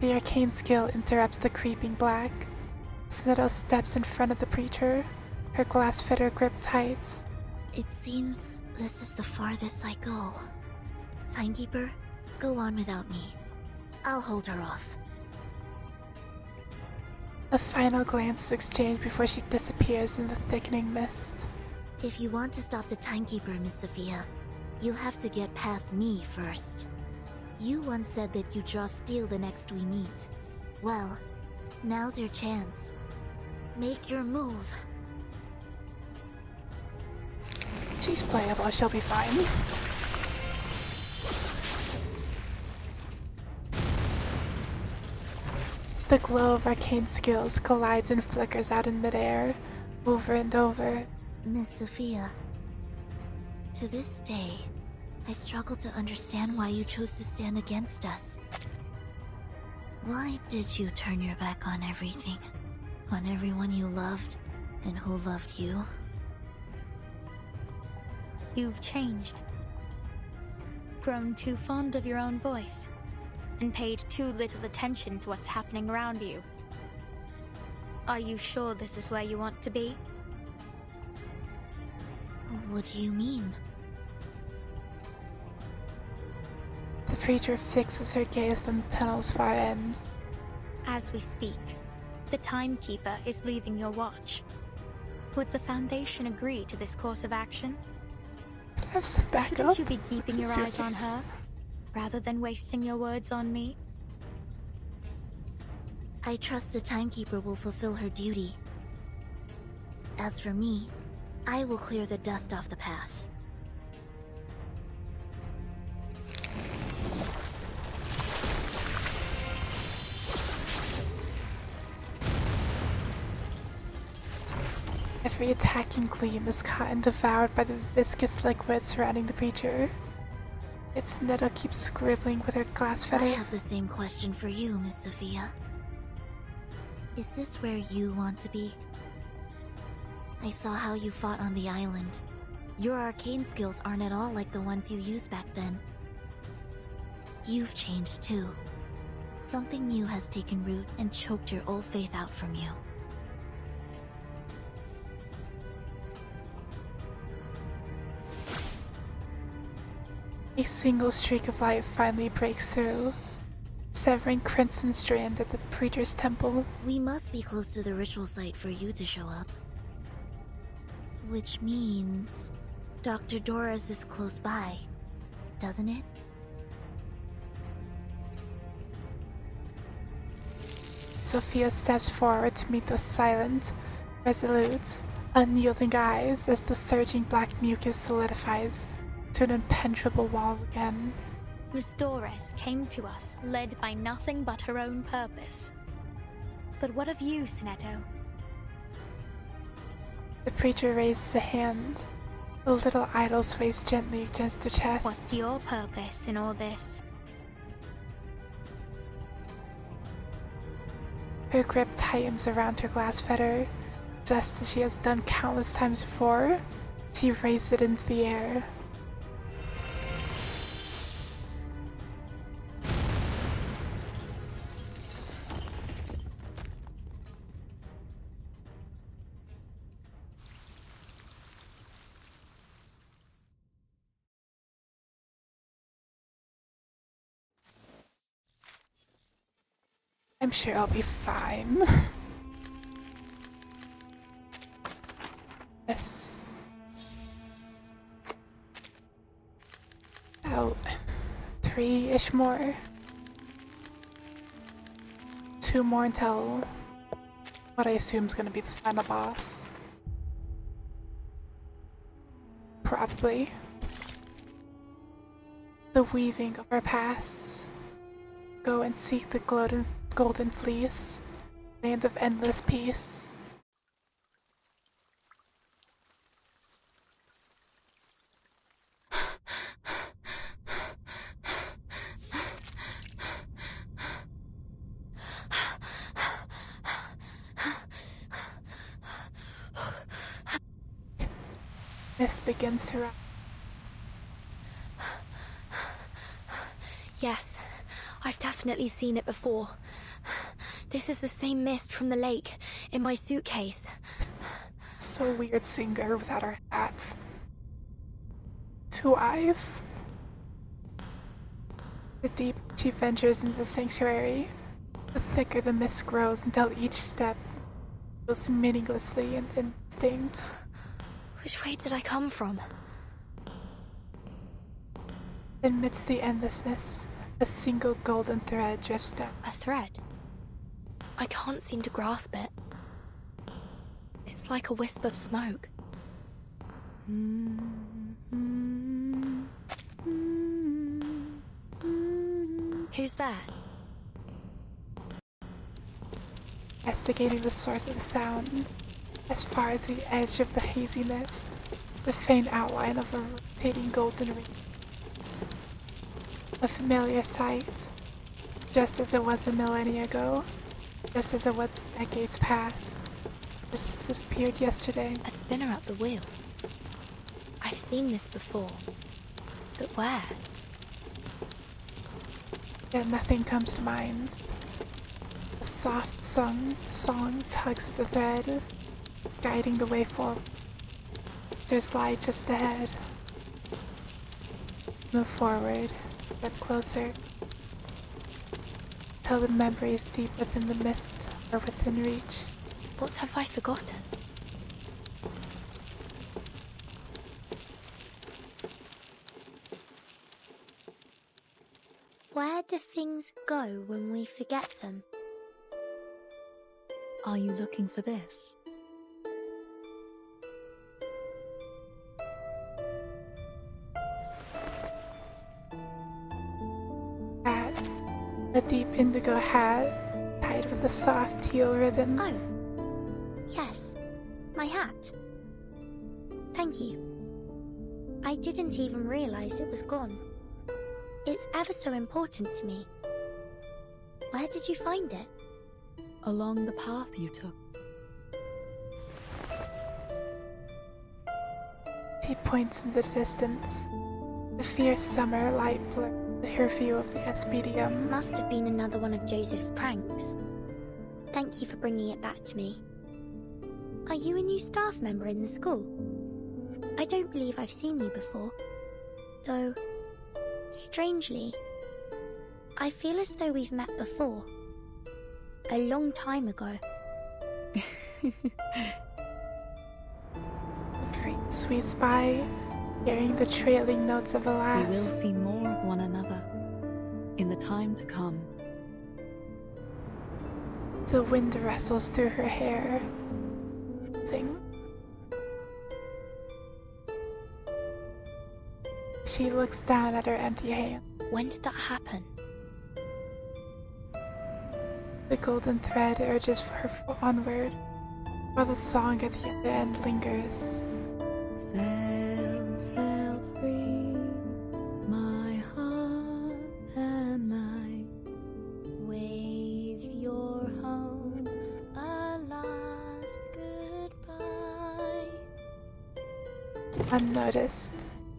The arcane skill interrupts the creeping black. Sonetto steps in front of the preacher, her glass fetter gripped tight. It seems this is the farthest I go. Timekeeper, go on without me. I'll hold her off. A final glance is exchanged before she disappears in the thickening mist. If you want to stop the Timekeeper, Miss Sophia, you'll have to get past me first. You once said that you'd draw steel the next we meet. Well, now's your chance. Make your move. She's playable, she'll be fine. The glow of arcane skills collides and flickers out in midair, over and over. Miss Sophia, to this day, I struggle to understand why you chose to stand against us. Why did you turn your back on everything? On everyone you loved, and who loved you? You've changed. Grown too fond of your own voice, and paid too little attention to what's happening around you. Are you sure this is where you want to be? What do you mean? The preacher fixes her gaze on the tunnel's far ends. As we speak, the timekeeper is leaving your watch. Would the Foundation agree to this course of action? Have some backup. Shouldn't you be keeping your eyes on her, rather than wasting your words on me? I trust the timekeeper will fulfill her duty. As for me, I will clear the dust off the path. Every attacking gleam is caught and devoured by the viscous liquid surrounding the preacher. Its nettle keeps scribbling with her glass feather. I have the same question for you, Miss Sophia. Is this where you want to be? I saw how you fought on the island. Your arcane skills aren't at all like the ones you used back then. You've changed too. Something new has taken root and choked your old faith out from you. A single streak of light finally breaks through, severing crimson strand at the preacher's temple. We must be close to the ritual site for you to show up. Which means Dr. Dora's is close by, doesn't it? Sophia steps forward to meet those silent, resolute, unyielding eyes as the surging black mucus solidifies to an impenetrable wall again. Miss Doris came to us led by nothing but her own purpose. But what of you, Sinetto? The preacher raises a hand. The little idol sways gently against her chest. What's your purpose in all this? Her grip tightens around her glass fetter. Just as she has done countless times before, she raises it into the air. I'm sure I'll be fine. Yes. About 3-ish more. 2 more until what I assume is going to be the final boss. Probably. The weaving of our pasts. Go and seek the golden fleece, land of endless peace. Mist begins to rise. Yes, I've definitely seen it before. This is the same mist from the lake in my suitcase. So weird seeing her without her hats. 2 eyes. The deeper she ventures into the sanctuary, the thicker the mist grows until each step feels meaninglessly indistinct. Which way did I come from? Amidst the endlessness, a single golden thread drifts down. A thread? I can't seem to grasp it. It's like a wisp of smoke. Who's there? Investigating the source of the sound, as far as the edge of the hazy mist, the faint outline of a rotating golden rings. A familiar sight, just as it was a millennia ago, just as it was decades past, just as it appeared yesterday. A spinner at the wheel. I've seen this before, but where? Yet nothing comes to mind. A soft song tugs at the thread, guiding the way forward. There's light just ahead. Move forward. step closer, till the memories deep within the mist are within reach. What have I forgotten? Where do things go when we forget them? Are you looking for this? Hat. A deep indigo hat, tied with a soft teal ribbon. Oh. Yes. My hat. Thank you. I didn't even realize it was gone. It's ever so important to me. Where did you find it? Along the path you took. She points in the distance. The fierce summer light blurs her view of the SBDM. Must have been another one of Joseph's pranks. Thank you for bringing it back to me. Are you a new staff member in the school? I don't believe I've seen you before. Though, strangely, I feel as though we've met before. A long time ago. The train sweeps by, hearing the trailing notes of a laugh. We will see more of one another in the time to come. The wind rustles through her hair. She looks down at her empty hand. When did that happen? The golden thread urges her onward, while the song at the other end lingers. Sail, sail free, my heart and I. Wave your home a last goodbye. Unnoticed,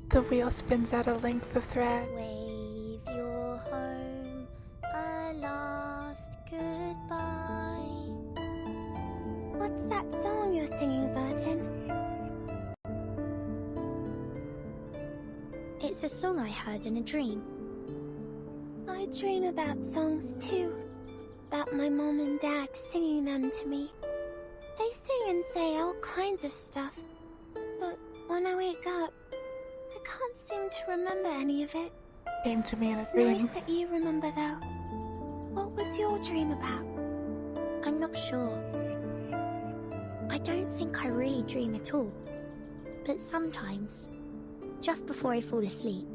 the wheel spins out a length of thread. Wave your home a last goodbye. What's that song you're singing, Burton? It's a song I heard in a dream. I dream about songs too. About my mom and dad singing them to me. They sing and say all kinds of stuff. But when I wake up, I can't seem to remember any of it. Came to me in a It's dream. nice that you remember though. What was your dream about? I'm not sure. I don't think I really dream at all. But sometimes, just before I fall asleep,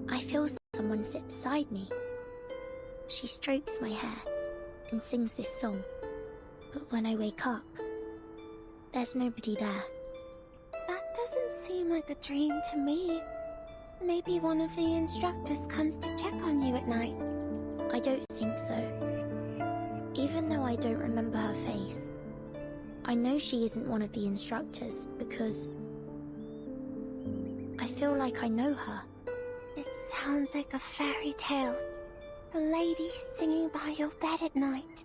I feel someone sit beside me. She strokes my hair and sings this song. But when I wake up, there's nobody there. That doesn't seem like a dream to me. Maybe one of the instructors comes to check on you at night. I don't think so. Even though I don't remember her face, I know she isn't one of the instructors because I feel like I know her. It sounds like a fairy tale. A lady singing by your bed at night.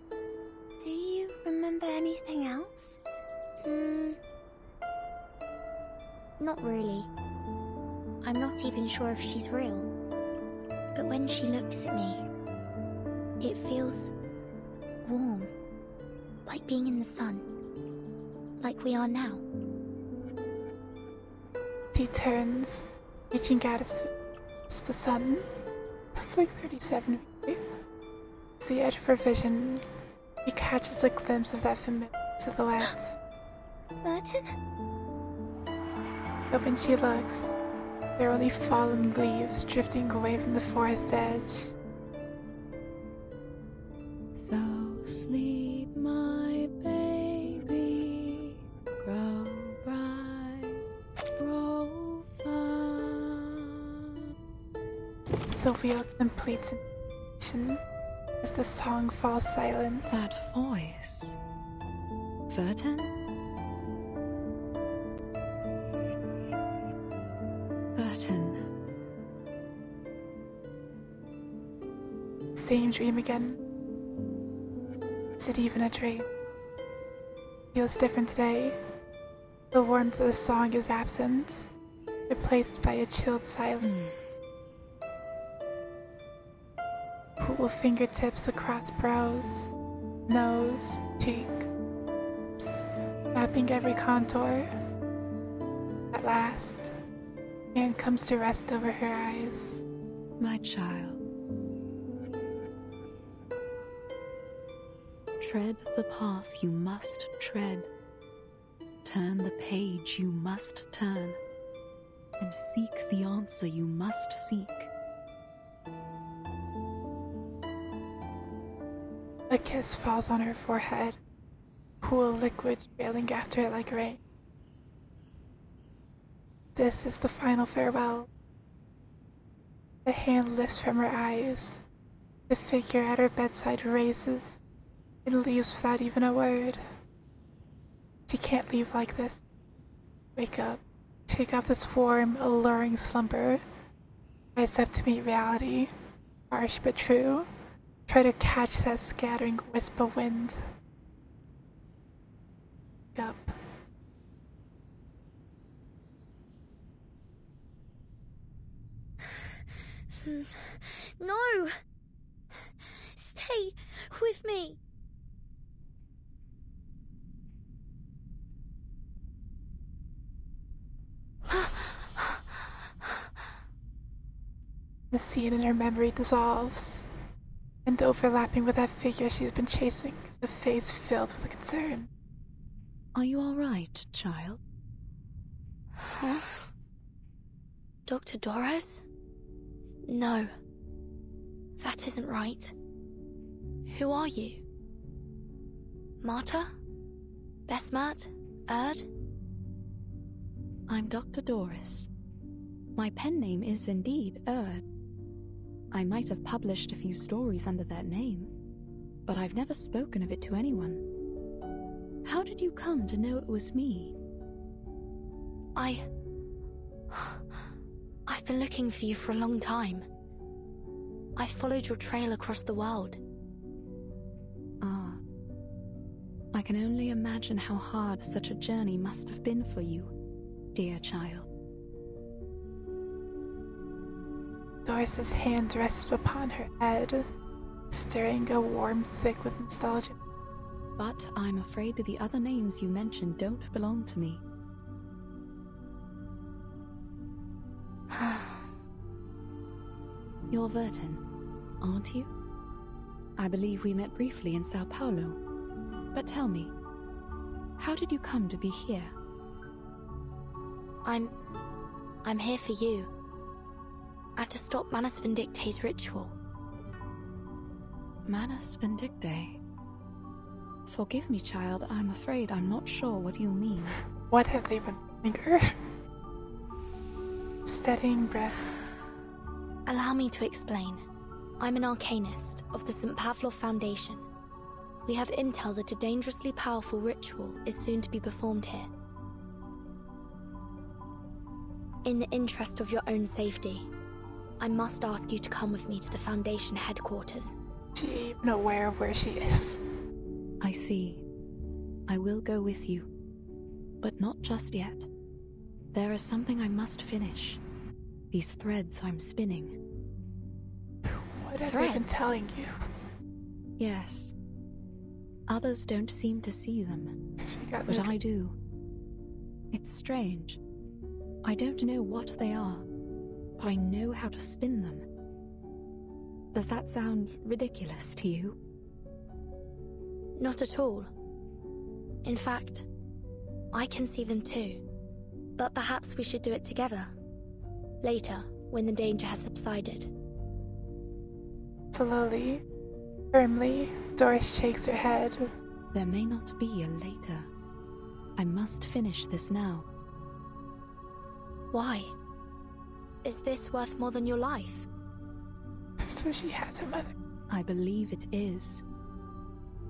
Do you remember anything else? Not really. I'm not even sure if she's real. But when she looks at me, it feels warm. Like being in the sun. Like we are now. She turns, reaching out as the sun. Looks like 37 feet. To the edge of her vision, he catches a glimpse of that familiar silhouette. Burton? But when she looks, there are only fallen leaves drifting away from the forest edge. So sleep, my baby, grow bright, grow fun. The wheel completes its as the song falls silent. That voice. Verton? Verton. Same dream again. Is it even a dream? Feels different today. The warmth of the song is absent, replaced by a chilled silence. cool fingertips across brows, nose, cheek, mapping every contour. At last, hand comes to rest over her eyes. My child, tread the path you must tread. Turn the page you must turn. And seek the answer you must seek. A kiss falls on her forehead, cool liquid trailing after it like rain. This is the final farewell. The hand lifts from her eyes. The figure at her bedside raises and leaves without even a word. She can't leave like this. Wake up. Shake off this warm, alluring slumber. Rise up to meet reality. Harsh but true. Try to catch that scattering wisp of wind. Wake up. No! Stay with me! The scene in her memory dissolves, and overlapping with that figure she's been chasing is a face filled with concern. Are you all right, child? Huh? Dr. Doris? No. That isn't right. Who are you? Marta? Besmat? Erd? I'm Dr. Doris. My pen name is indeed Erd. I might have published a few stories under that name, but I've never spoken of it to anyone. How did you come to know it was me? I've been looking for you for a long time. I followed your trail across the world. Ah. I can only imagine how hard such a journey must have been for you, dear child. Doris's hand rests upon her head, stirring a warm thick with nostalgia. But I'm afraid the other names you mentioned don't belong to me. You're Vertin, aren't you? I believe we met briefly in Sao Paulo. But tell me, how did you come to be here? I'm here for you. And to stop Manus Vindicte's ritual. Manus Vindicte? Forgive me, child, I'm afraid I'm not sure what you mean. What have they been telling her? Steadying breath. Allow me to explain. I'm an arcanist of the St. Pavlov Foundation. We have intel that a dangerously powerful ritual is soon to be performed here. In the interest of your own safety, I must ask you to come with me to the Foundation headquarters. She even aware of where she is. I see. I will go with you. But not just yet. There is something I must finish. These threads I'm spinning. What have they been telling you? Yes. Others don't seem to see them. But I do. It's strange. I don't know what they are, but I know how to spin them. Does that sound ridiculous to you? Not at all. In fact, I can see them too. But perhaps we should do it together. Later, when the danger has subsided. Slowly, firmly, Doris shakes her head. There may not be a later. I must finish this now. Why? Is this worth more than your life? So she has her mother. I believe it is.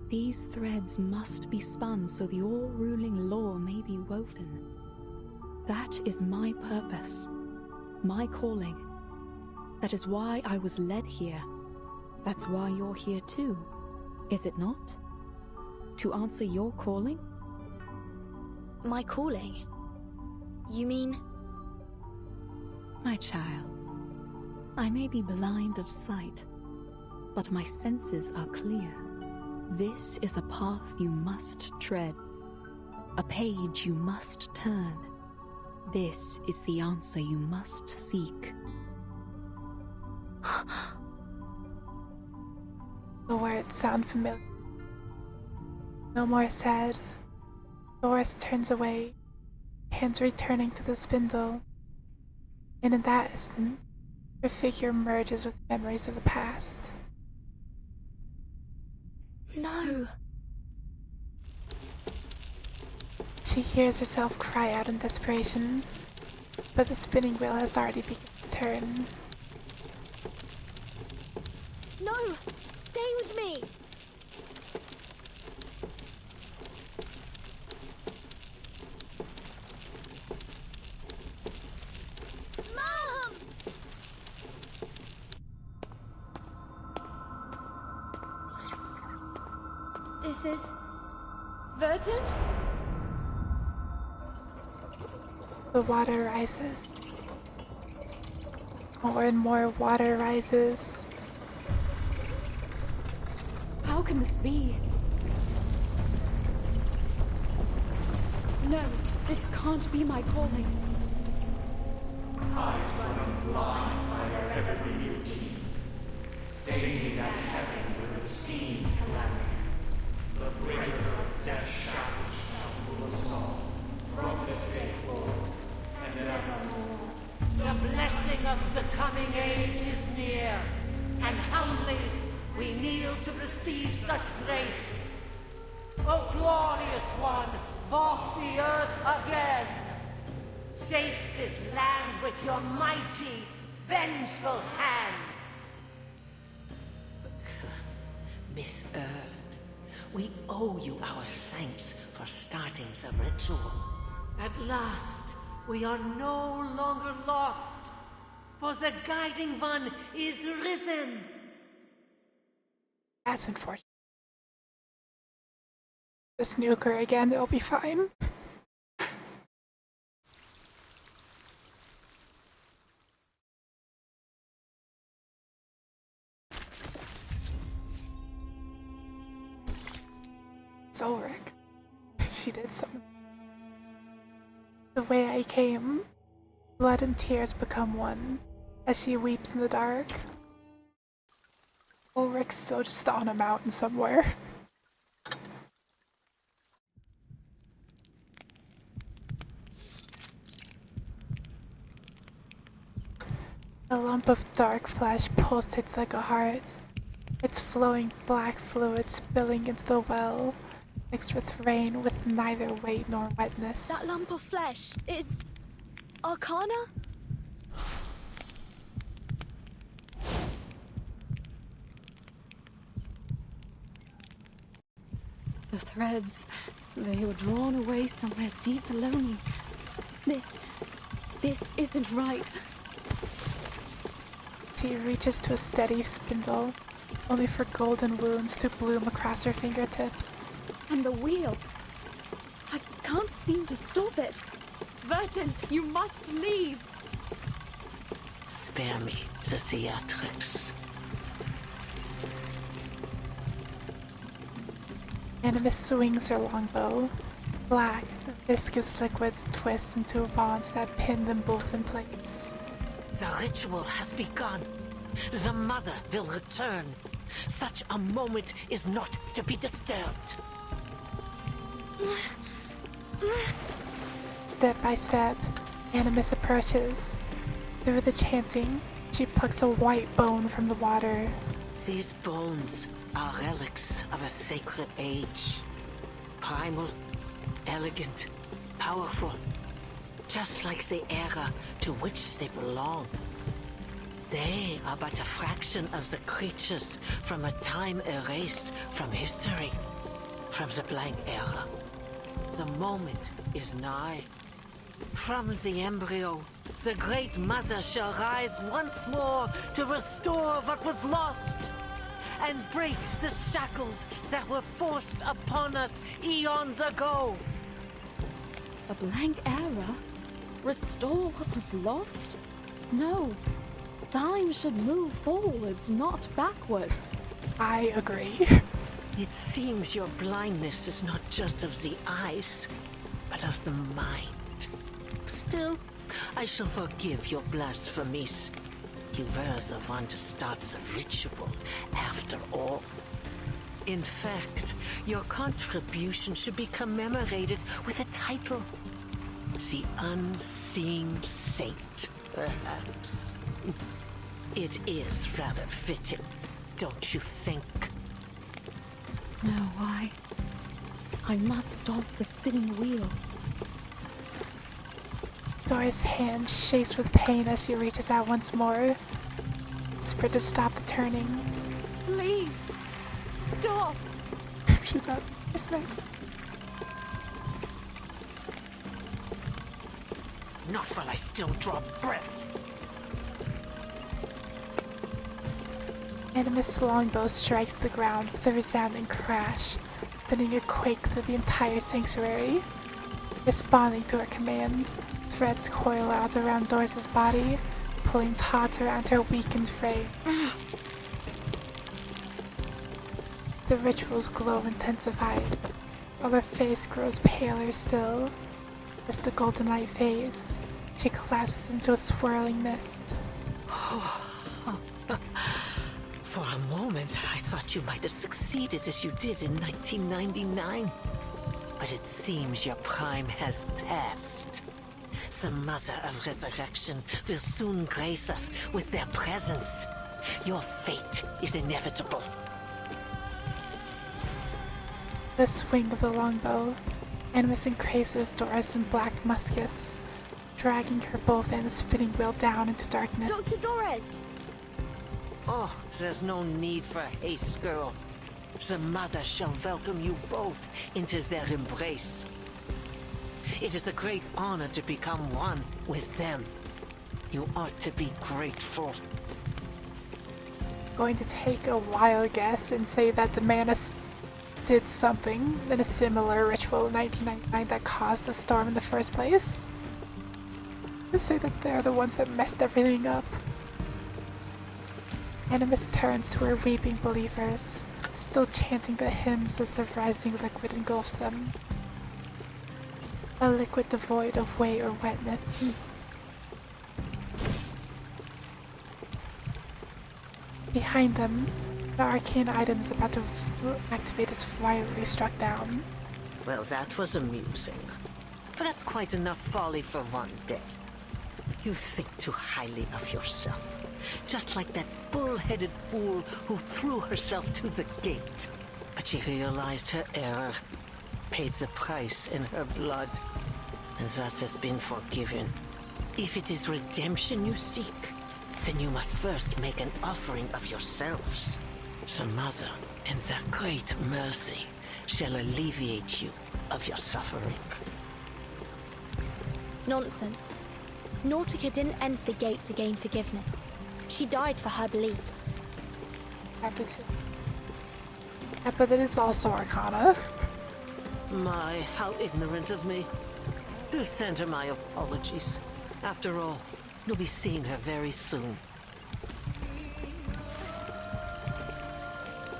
These threads must be spun so the all-ruling law may be woven. That is my purpose, my calling. That is why I was led here. That's why you're here too, is it not? To answer your calling? My calling? You mean? My child, I may be blind of sight, but my senses are clear. This is a path you must tread, a page you must turn. This is the answer you must seek. The words sound familiar. No more said. Doris turns away, hands returning to the spindle. And in that instant, her figure merges with memories of the past. No. She hears herself cry out in desperation, but the spinning wheel has already begun to turn. No! Stay with me! Mom! This is... Verton? The water rises. More and more water rises. How can this be? No, this can't be my calling. Eyes running blind by their ever beauty, stating that heaven would have seen calamity. The breaker of death's shackles shall rule us all, from this day forth and evermore. The blessing of the coming age is near, and humbly we kneel to receive such grace. O glorious one, walk the earth again. Shape this land with your mighty, vengeful hands. Miss Earth, we owe you our thanks for starting the ritual. At last, we are no longer lost, for the Guiding One is risen. That's unfortunate. The snooker again, it'll be fine. It's Ulrich. She did something. The way I came, blood and tears become one, as she weeps in the dark. Ulrich's still just on a mountain somewhere. A lump of dark flesh pulsates like a heart, its flowing black fluid spilling into the well, mixed with rain with neither weight nor wetness. That lump of flesh is... Arcana? The threads, they were drawn away somewhere deep below me. This isn't right. She reaches to a steady spindle, only for golden wounds to bloom across her fingertips. And the wheel. I can't seem to stop it. Verton, you must leave. Spare me the theatrics. Animus swings her longbow. Black, viscous liquids twist into bonds that pin them both in place. The ritual has begun. The mother will return. Such a moment is not to be disturbed. Step by step, Animus approaches. Through the chanting, she plucks a white bone from the water. These bones are relics of a sacred age. Primal, elegant, powerful. Just like the era to which they belong. They are but a fraction of the creatures from a time erased from history. From the blank era. The moment is nigh. From the embryo, the Great Mother shall rise once more to restore what was lost and break the shackles that were forced upon us eons ago. A blank era? Restore what was lost? No. Time should move forwards, not backwards. I agree. It seems your blindness is not just of the eyes, but of the mind. Still, I shall forgive your blasphemies. You were the one to start the ritual, after all. In fact, your contribution should be commemorated with a title. The Unseen Saint, perhaps. It is rather fitting, don't you think? No, I must stop the spinning wheel. Dora's hand shakes with pain as she reaches out once more. Whisper to stop the turning. Please, stop! She got dismayed. Not while I still draw breath. Animus' longbow strikes the ground with a resounding crash, sending a quake through the entire sanctuary. Responding to her command, threads coil out around Doris' body, pulling taut around her weakened frame. The ritual's glow intensified, while her face grows paler still. As the golden light fades, she collapses into a swirling mist. For a moment, I thought you might have succeeded as you did in 1999. But it seems your prime has passed. The Mother of Resurrection will soon grace us with their presence. Your fate is inevitable. The swing of the longbow, Animus encrases Doris in black muscus, dragging her both and the spinning wheel down into darkness. Dr. Doris! Oh, there's no need for haste, girl. The Mother shall welcome you both into their embrace. It is a great honor to become one with them. You ought to be grateful. Going to take a wild guess and say that the Manus did something in a similar ritual in 1999 that caused the storm in the first place. To say that they're the ones that messed everything up. Animus turns to her weeping believers, still chanting the hymns as the rising liquid engulfs them. A liquid devoid of weight or wetness. Behind them, the arcane item is about to activate as violently struck down. Well, that was amusing. But that's quite enough folly for one day. You think too highly of yourself. Just like that bull-headed fool who threw herself to the gate. But she realized her error, paid the price in her blood, and thus has been forgiven. If it is redemption you seek, then you must first make an offering of yourselves. The Mother, in their great mercy, shall alleviate you of your suffering. Nonsense. Nautica didn't enter the gate to gain forgiveness. She died for her beliefs. Happy to. Yeah, but it is also Arcana. My, how ignorant of me. Do send her my apologies. After all, you'll be seeing her very soon.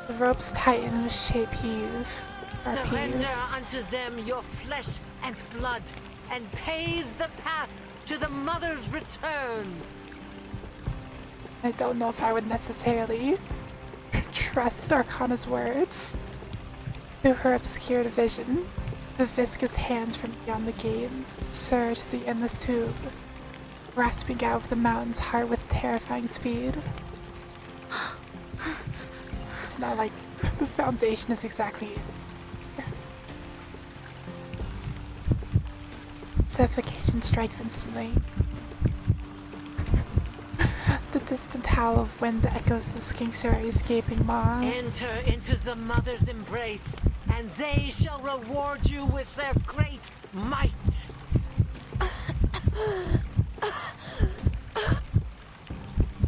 The ropes tighten and a shape heave. Surrender unto them your flesh and blood, and pave the path to the Mother's return. I don't know if I would necessarily trust Arcana's words. Through her obscured vision, the viscous hands from beyond the gate surge the endless tube, grasping out of the mountain's heart with terrifying speed. It's not like the foundation is exactly suffocation strikes instantly. The distant howl of wind echoes the sanctuary's gaping maw. Enter into the Mother's embrace, and they shall reward you with their great might.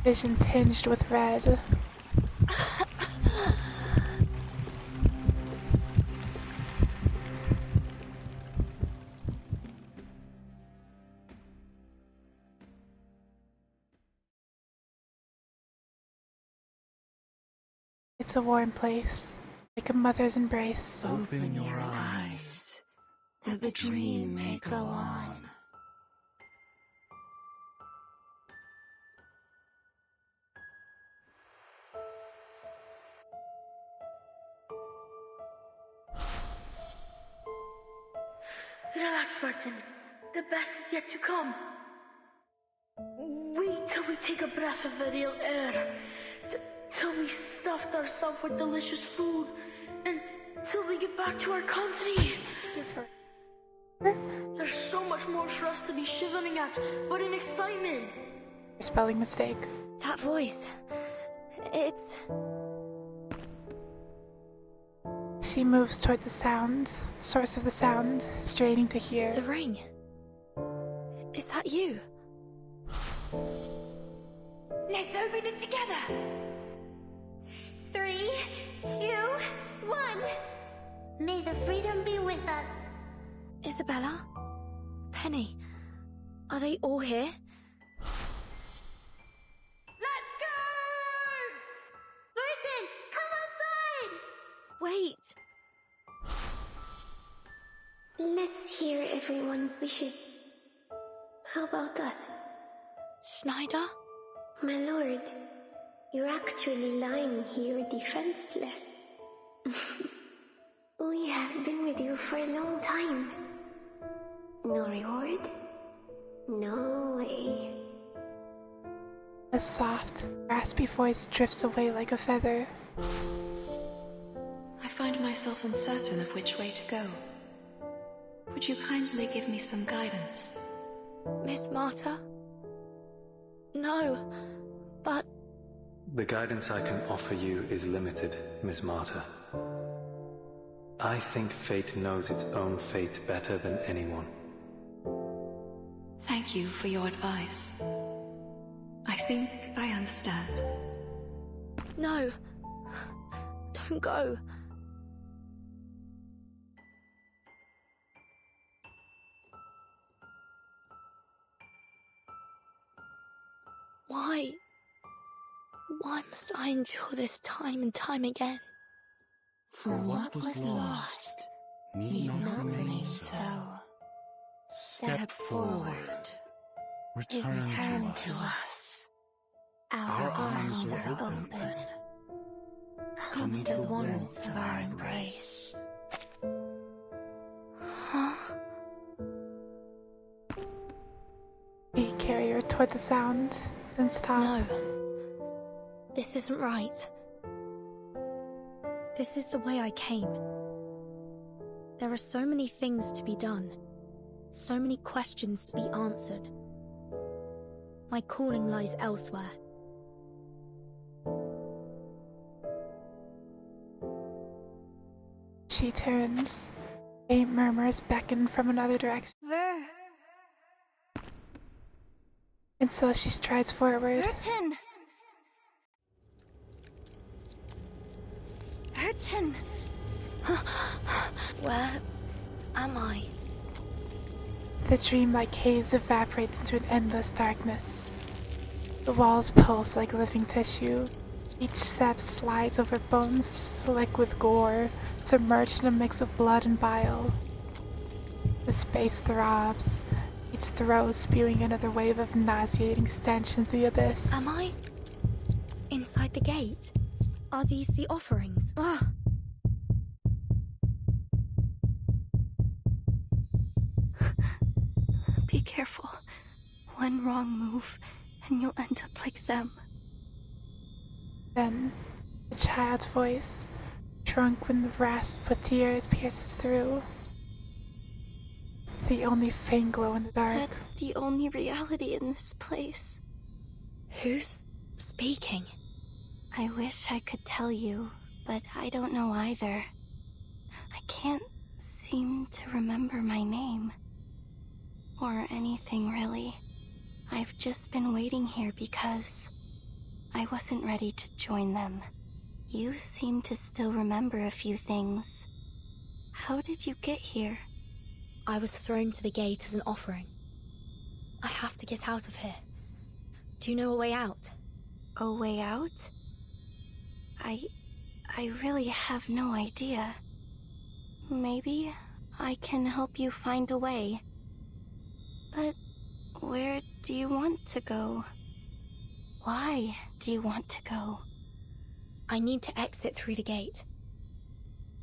Vision tinged with red. It's a warm place, like a mother's embrace. Open your eyes, that the dream may go on. Relax, Martin. The best is yet to come. Wait till we take a breath of the real air. Till we stuffed ourselves with delicious food. And till we get back to our country. There's so much more for us to be shivering at, but in excitement. Spelling mistake. That voice. It's... She moves toward the sound, source of the sound, straining to hear. The ring. Is that you? Let's open it together! 3, 2, 1. May the freedom be with us. Isabella? Penny? Are they all here? Let's go! Burton, come outside! Wait! Let's hear everyone's wishes. How about that? Schneider? My lord, you're actually lying here defenseless. We have been with you for a long time. No reward? No way. A soft, raspy voice drifts away like a feather. I find myself uncertain of which way to go. Would you kindly give me some guidance? Miss Marta? No, but... The guidance I can offer you is limited, Miss Marta. I think fate knows its own fate better than anyone. Thank you for your advice. I think I understand. No. Don't go. Why? Why must I endure this time and time again? For what was lost need not remain so. Step forward. Return to us. Our arms are open. Come into the warmth of our embrace. Huh? We carry her toward the sound, then stop. No. This isn't right. This is the way I came. There are so many things to be done. So many questions to be answered. My calling lies elsewhere. She turns. Faint murmurs beckon from another direction. Ver. And so she strides forward. Burton! Burton! Where am I? The dreamlike haze evaporates into an endless darkness. The walls pulse like living tissue. Each step slides over bones slick with gore, submerged in a mix of blood and bile. The space throbs, each throw spewing another wave of nauseating stench into the abyss. Am I? Inside the gate? Are these the offerings? Ah! Be careful. One wrong move, and you'll end up like them. Then, a child's voice, drunk when the rasp with tears pierces through. The only faint glow in the dark. That's the only reality in this place. Who's speaking? I wish I could tell you, but I don't know either. I can't seem to remember my name. Or anything, really. I've just been waiting here because I wasn't ready to join them. You seem to still remember a few things. How did you get here? I was thrown to the gate as an offering. I have to get out of here. Do you know a way out? A way out? I really have no idea. Maybe I can help you find a way. But where do you want to go? Why do you want to go? I need to exit through the gate.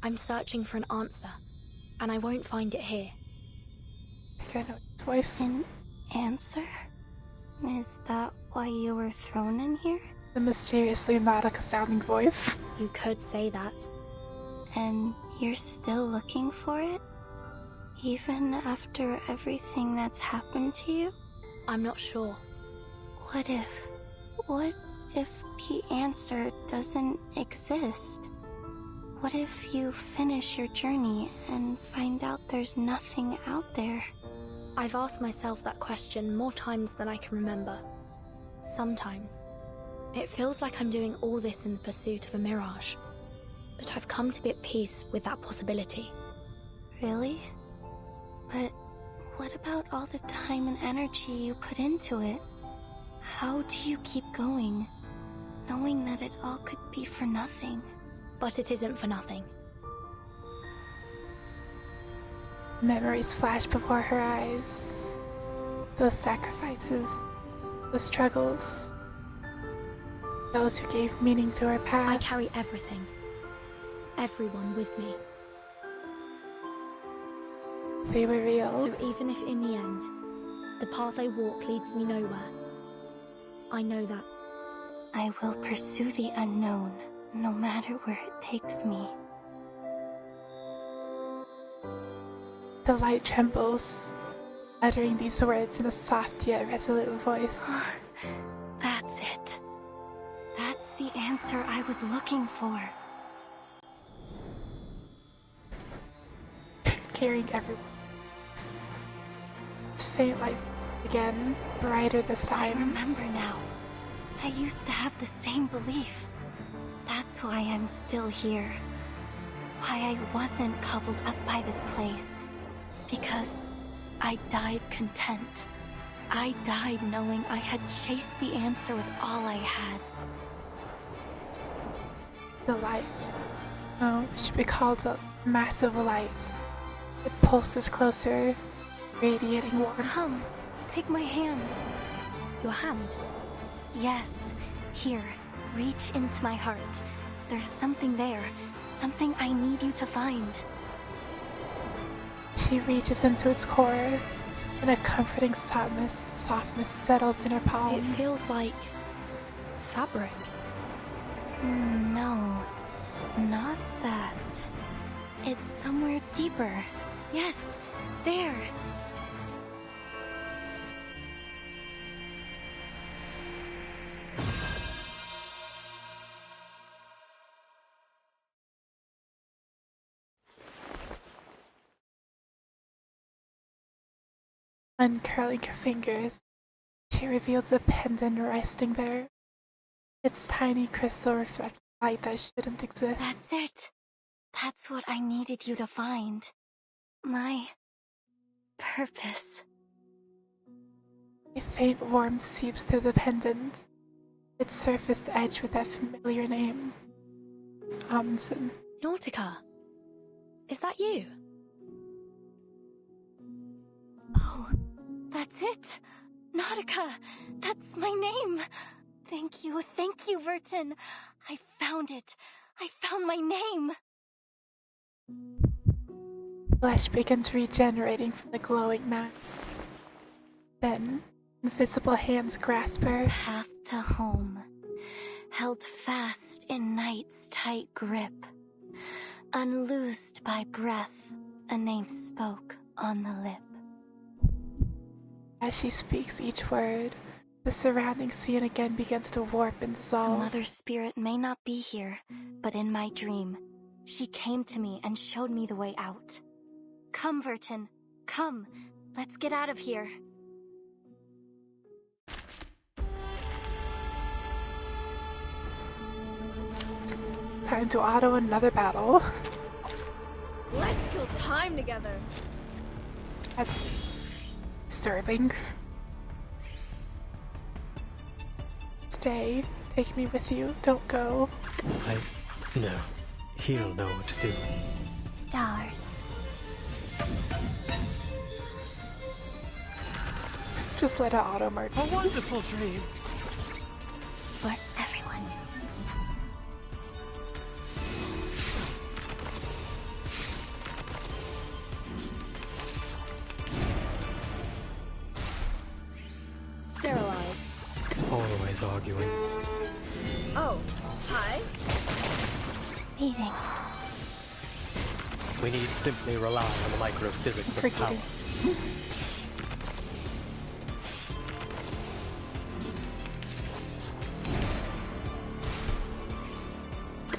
I'm searching for an answer, and I won't find it here. I think I know his voice. An answer? Is that why you were thrown in here? The mysteriously Nautica-sounding voice. You could say that. And you're still looking for it? Even after everything that's happened to you? I'm not sure. What if the answer doesn't exist? What if you finish your journey and find out there's nothing out there? I've asked myself that question more times than I can remember. Sometimes. It feels like I'm doing all this in the pursuit of a mirage. But I've come to be at peace with that possibility. Really? But what about all the time and energy you put into it? How do you keep going, knowing that it all could be for nothing? But it isn't for nothing. Memories flash before her eyes. Those sacrifices, the struggles, those who gave meaning to her path. I carry everything. Everyone with me. They were real. So even if in the end, the path I walk leads me nowhere, I know that. I will pursue the unknown, no matter where it takes me. The light trembles, uttering these words in a soft yet resolute voice. That's it. That's the answer I was looking for. Carrying everyone. To faint light again, brighter this time. I remember now. I used to have the same belief. That's why I'm still here. Why I wasn't cobbled up by this place. Because I died content. I died knowing I had chased the answer with all I had. The light. Oh, it should be called a massive light. It pulses closer, radiating warmth. Come, take my hand. Your hand? Yes. Here, reach into my heart. There's something there. Something I need you to find. She reaches into its core, and a comforting softness settles in her palm. It feels like fabric. No, not that. It's somewhere deeper. Yes, there. Uncurling her fingers, she reveals a pendant resting there. Its tiny crystal reflects light that shouldn't exist. That's it. That's what I needed you to find. My purpose. A faint warmth seeps through the pendant, its surface edged with that familiar name. Amundsen. Nautica. Is that you? Oh, that's it. Nautica. That's my name. Thank you, Vertin. I found it. I found my name. Flesh begins regenerating from the glowing mass. Then, invisible hands grasp her. Path to home. Held fast in night's tight grip. Unloosed by breath, a name spoke on the lip. As she speaks each word, the surrounding scene again begins to warp and dissolve. The mother spirit may not be here, but in my dream, she came to me and showed me the way out. Come, Vertin. Come. Let's get out of here. Time to auto another battle. Let's kill time together. That's disturbing. Stay. Take me with you. Don't go. No, he'll know what to do. Stars. Just let it auto-murder. A wonderful dream. For everyone. Sterilize. Always arguing. Oh, hi. Meeting. We need simply rely on the microphysics of power.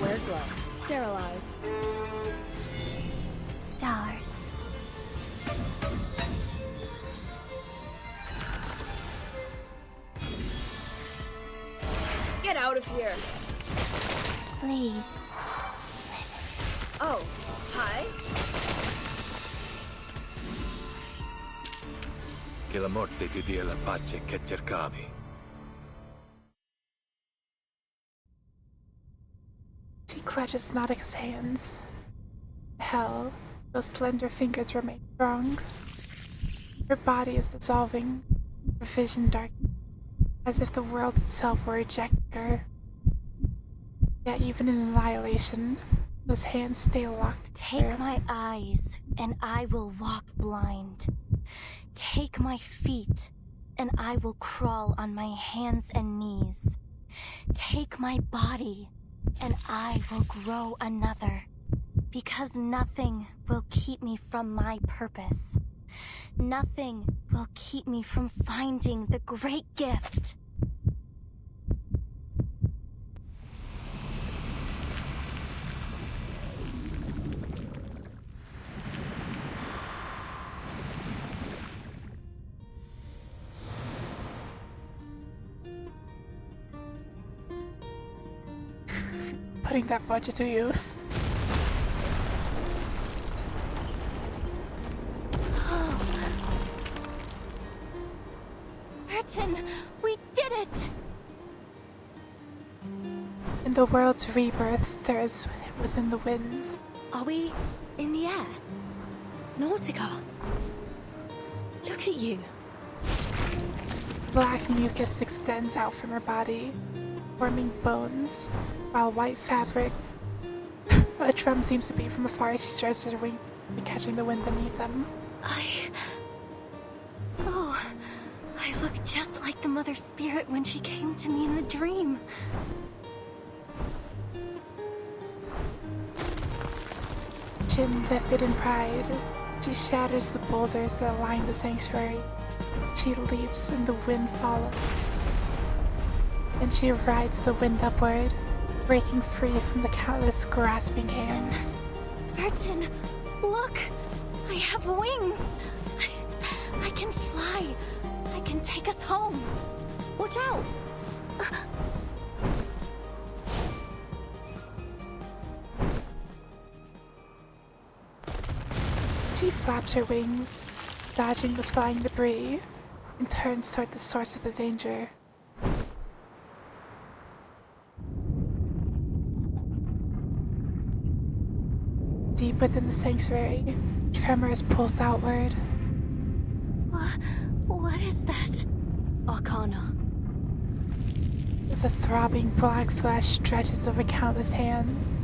Wear gloves. Sterilize. Stars. Get out of here. Please. Oh, hi. Che la morte ti dia la pace che cercavi. She clutches Nautica's hands. Hell, those slender fingers remain strong. Her body is dissolving, her vision darkening, as if the world itself were rejecting her. Yet even in annihilation, those hands stay locked together. Take my eyes, and I will walk blind. Take my feet, and I will crawl on my hands and knees. Take my body, and I will grow another. Because nothing will keep me from my purpose. Nothing will keep me from finding the great gift. Putting that budget to use. Martin, we did it! And the world's rebirth stirs within the wind. Are we in the air? Nautica? Look at you. Black mucus extends out from her body, forming bones, while white fabric, a drum seems to be from afar. She stirs her wing, catching the wind beneath them. Oh, I look just like the Mother Spirit when she came to me in the dream. Chin lifted in pride, she shatters the boulders that line the sanctuary. She leaps and the wind follows. Then she rides the wind upward, breaking free from the countless grasping hands. Martin, look! I have wings! I can fly! I can take us home! Watch out! She flaps her wings, dodging the flying debris, and turns toward the source of the danger. Deep within the sanctuary, tremors pulse outward. What is that? Arcana. The throbbing black flesh stretches over countless hands,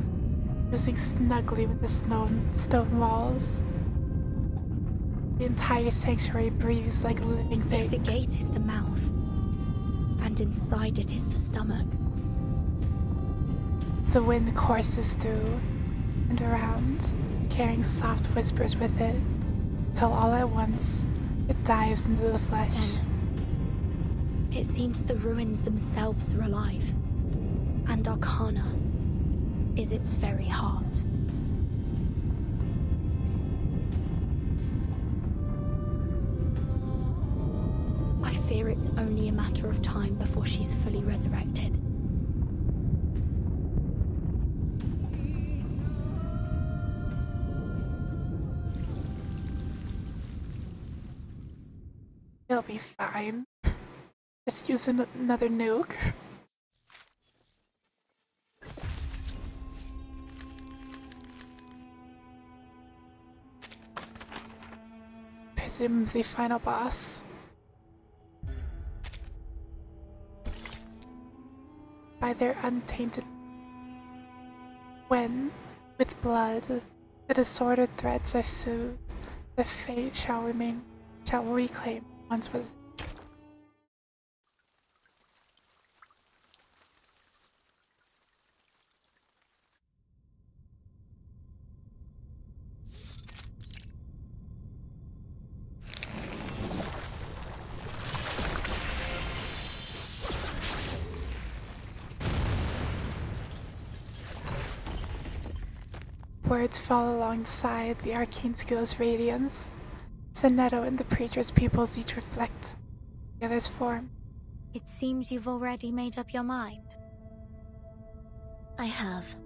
fusing snugly with the stone walls. The entire sanctuary breathes like a living thing. If the gate is the mouth, and inside it is the stomach. The wind courses through and around, carrying soft whispers with it, till all at once it dives into the flesh. Then, it seems the ruins themselves are alive, and Arcana is its very heart. I fear it's only a matter of time before she's fully resurrected. It'll be fine. Just use another nuke. presumably final boss. By their untainted when, with blood, the disordered threads are soothed, the fate shall reclaim once was. Words fall alongside the arcane skill's radiance. Sonetto and the preacher's pupils each reflect the other's form. It seems you've already made up your mind. I have.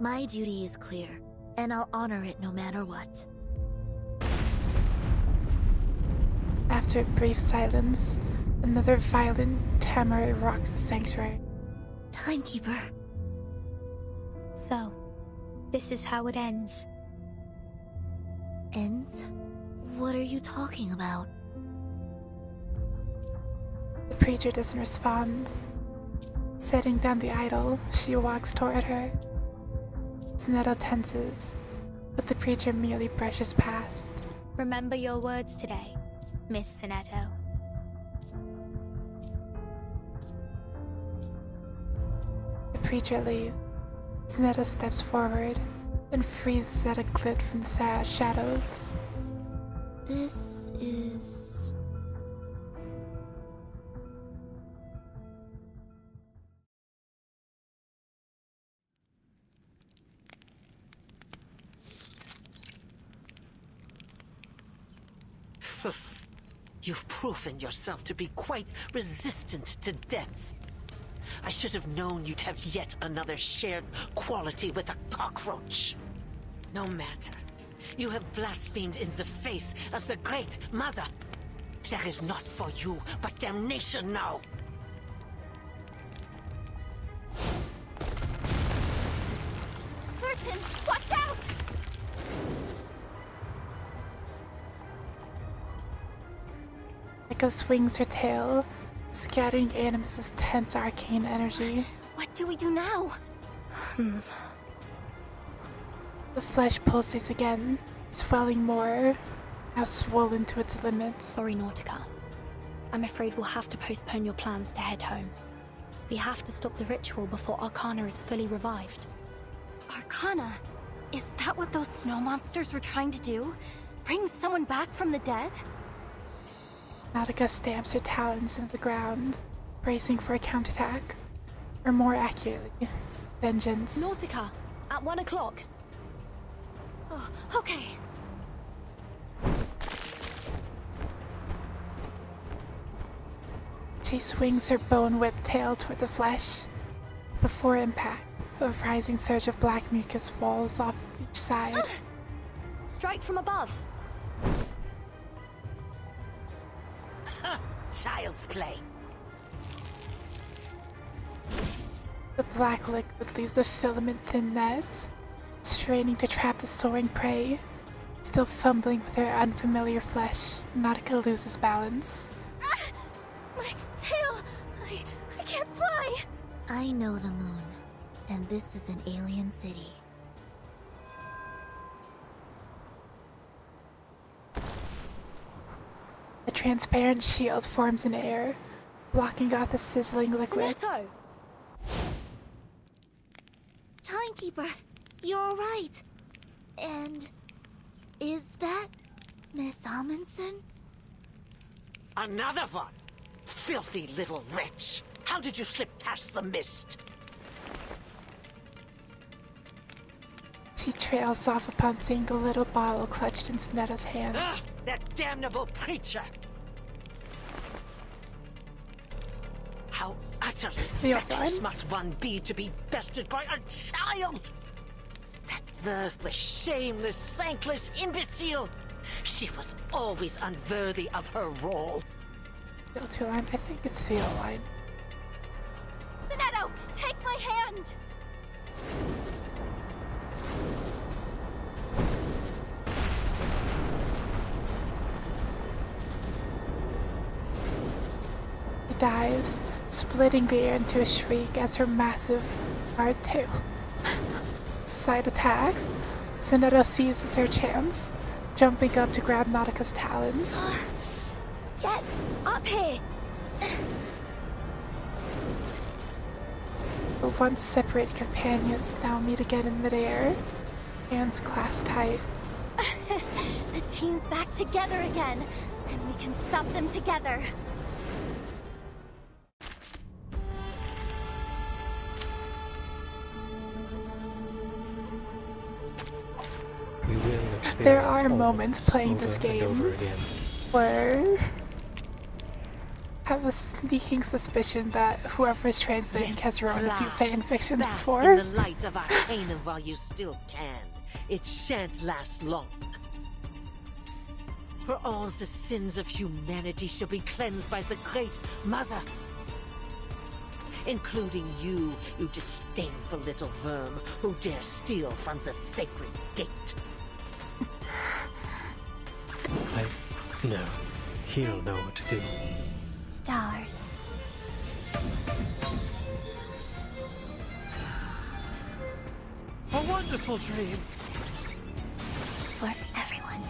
My duty is clear, and I'll honor it no matter what. After a brief silence, another violent tremor rocks the sanctuary. Timekeeper. So, this is how it ends. Ends? What are you talking about? The preacher doesn't respond. Setting down the idol, she walks toward her. Sonetto tenses, but the preacher merely brushes past. Remember your words today, Miss Sonetto. The preacher leaves. Sonetto steps forward, then freezes at a glint from the shadows. This is... You've proven yourself to be quite resistant to death. I should have known you'd have yet another shared quality with a cockroach. No matter. You have blasphemed in the face of the Great Mother. There is not for you, but damnation now. Burton, watch out! Nika swings her tail, scattering Animus's tense arcane energy. What do we do now? The flesh pulsates again, swelling more, now swollen to its limit. Sorry, Nautica. I'm afraid we'll have to postpone your plans to head home. We have to stop the ritual before Arcana is fully revived. Arcana? Is that what those snow monsters were trying to do? Bring someone back from the dead? Nautica stamps her talons into the ground, bracing for a counterattack. Or more accurately, vengeance. Nautica, at 1 o'clock. Oh, okay. She swings her bone-whipped tail toward the flesh. Before impact, a rising surge of black mucus falls off each side. Strike from above. Child's play. The black liquid leaves a filament-thin net, straining to trap the soaring prey. Still fumbling with her unfamiliar flesh, Nautica loses balance. My tail! I can't fly! I know the moon, and this is an alien city. A transparent shield forms in air, blocking out the sizzling liquid. Sonetto! Timekeeper, you're alright. And... is that Miss Amundsen? Another one? Filthy little wretch. How did you slip past the mist? She trails off upon seeing the little bottle clutched in Sonetto's hand. Ah, that damnable preacher! How utterly feckless must one be to be bested by a child? That worthless, shameless, thankless imbecile! She was always unworthy of her role. Filter line, I think it's Theo line. Sonetto, take my hand! dives, splitting the air into a shriek as her massive hard tail side attacks. Sonetto seizes her chance, jumping up to grab Nautica's talons. Get up here! The once separated companions now meet again in midair, hands clasped tight. The team's back together again, and we can stop them together. We will experience There are all moments this playing over this and game over again. where I have a sneaking suspicion that whoever's translating has written a few fan fictions Bask before. in the light of Arcanum while you still can. It shan't last long. For all the sins of humanity shall be cleansed by the great Mother. Including you, you disdainful little worm who dare steal from the sacred gate. No, he'll know what to do. Stars. A wonderful dream. For everyone.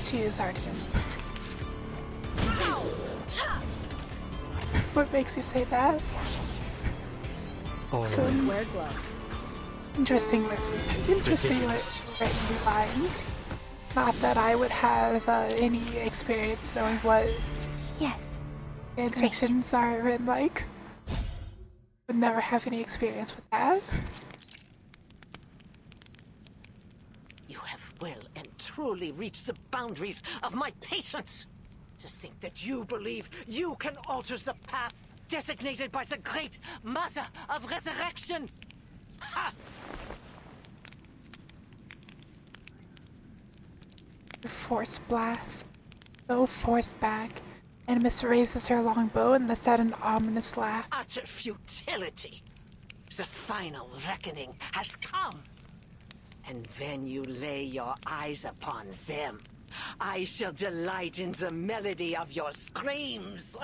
She is hard to do. What makes you say that? Some Wear gloves. interesting written lines. Not that I would have any experience knowing what fan fictions are written like. Would never have any experience with that. You have well and truly reached the boundaries of my patience. To think that you believe you can alter the path designated by the great Mother of Resurrection. Ha! Force blast. So forced back. Animus raises her long bow and lets out an ominous laugh. Utter futility. The final reckoning has come. And when you lay your eyes upon them, I shall delight in the melody of your screams.